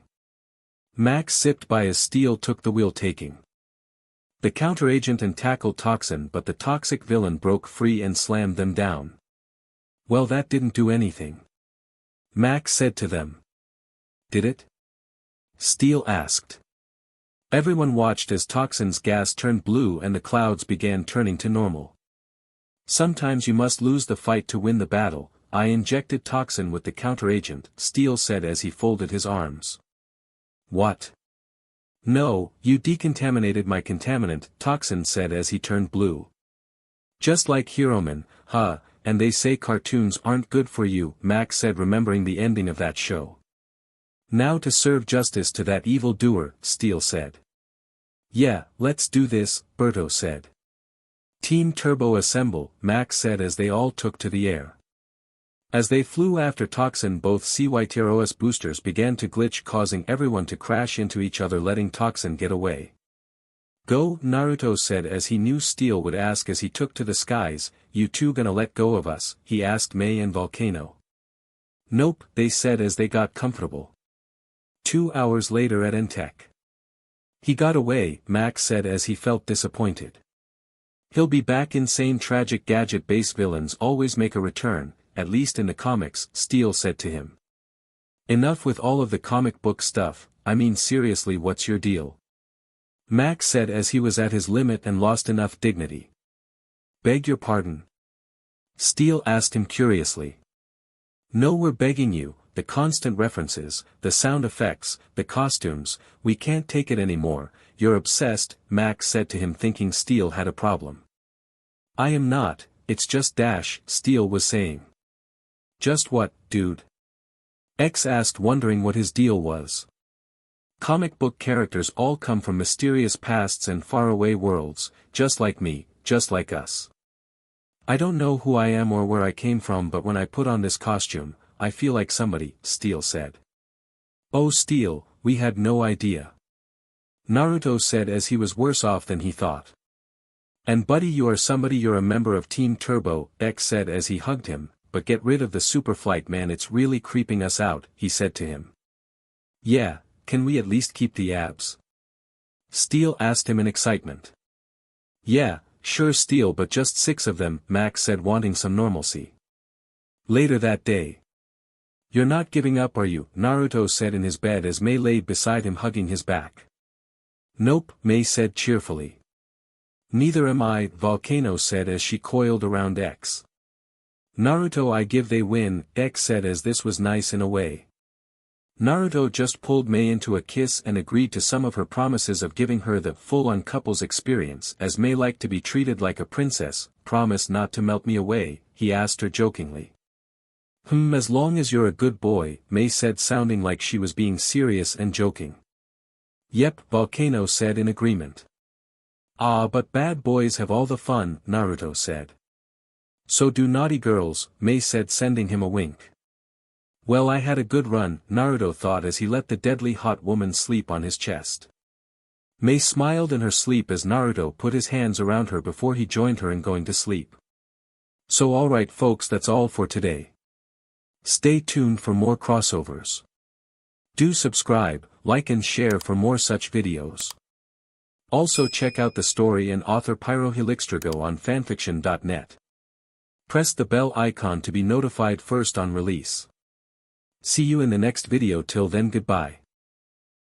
Max sipped by as Steel took the wheel taking the counteragent and tackled Toxin, but the toxic villain broke free and slammed them down. Well, that didn't do anything, Max said to them. Did it? Steel asked. Everyone watched as Toxin's gas turned blue and the clouds began turning to normal. Sometimes you must lose the fight to win the battle. I injected Toxin with the counteragent, Steel said as he folded his arms. What? No, you decontaminated my contaminant, Toxin said as he turned blue. Just like Heroman, huh, and they say cartoons aren't good for you, Max said remembering the ending of that show. Now to serve justice to that evil doer, Steel said. Yeah, let's do this, Boruto said. Team Turbo assemble, Max said as they all took to the air. As they flew after Toxin, both CYTROS boosters began to glitch, causing everyone to crash into each other, letting Toxin get away. Go, Naruto said as he knew Steel would ask as he took to the skies. You two gonna let go of us? He asked Mei and Volcano. Nope, they said as they got comfortable. 2 hours later at Entech. He got away, Max said as he felt disappointed. He'll be back. Insane tragic gadget-based villains always make a return, at least in the comics, Steel said to him. Enough with all of the comic book stuff, I mean seriously, what's your deal? Max said as he was at his limit and lost enough dignity. Beg your pardon? Steel asked him curiously. No, we're begging you, the constant references, the sound effects, the costumes, we can't take it anymore, you're obsessed, Max said to him thinking Steel had a problem. I am not, it's just dash, Steel was saying. Just what, dude? X asked wondering what his deal was. Comic book characters all come from mysterious pasts and faraway worlds, just like me, just like us. I don't know who I am or where I came from, but when I put on this costume, I feel like somebody, Steel said. Oh Steel, we had no idea. Naruto said as he was worse off than he thought. And buddy, you are somebody, you're a member of Team Turbo, X said as he hugged him, but get rid of the super flight, man, it's really creeping us out, he said to him. Yeah, can we at least keep the abs? Steel asked him in excitement. Yeah, sure Steel, but just 6 of them, Max said wanting some normalcy. Later that day. You're not giving up, are you? Naruto said in his bed as Mei lay beside him hugging his back. Nope, Mei said cheerfully. Neither am I, Volcano said as she coiled around X. Naruto, I give they win, X said as this was nice in a way. Naruto just pulled Mei into a kiss and agreed to some of her promises of giving her the full-on couples experience as Mei liked to be treated like a princess. Promise not to melt me away, he asked her jokingly. As long as you're a good boy, Mei said sounding like she was being serious and joking. Yep, Volcano said in agreement. Ah, but bad boys have all the fun, Naruto said. So do naughty girls, Mei said sending him a wink. Well, I had a good run, Naruto thought as he let the deadly hot woman sleep on his chest. Mei smiled in her sleep as Naruto put his hands around her before he joined her in going to sleep. So alright folks, that's all for today. Stay tuned for more crossovers. Do subscribe, like and share for more such videos. Also check out the story and author pyrohelixdrago on FANFICTIONnet. Press the bell icon to be notified first on release. See you in the next video. Till then, goodbye.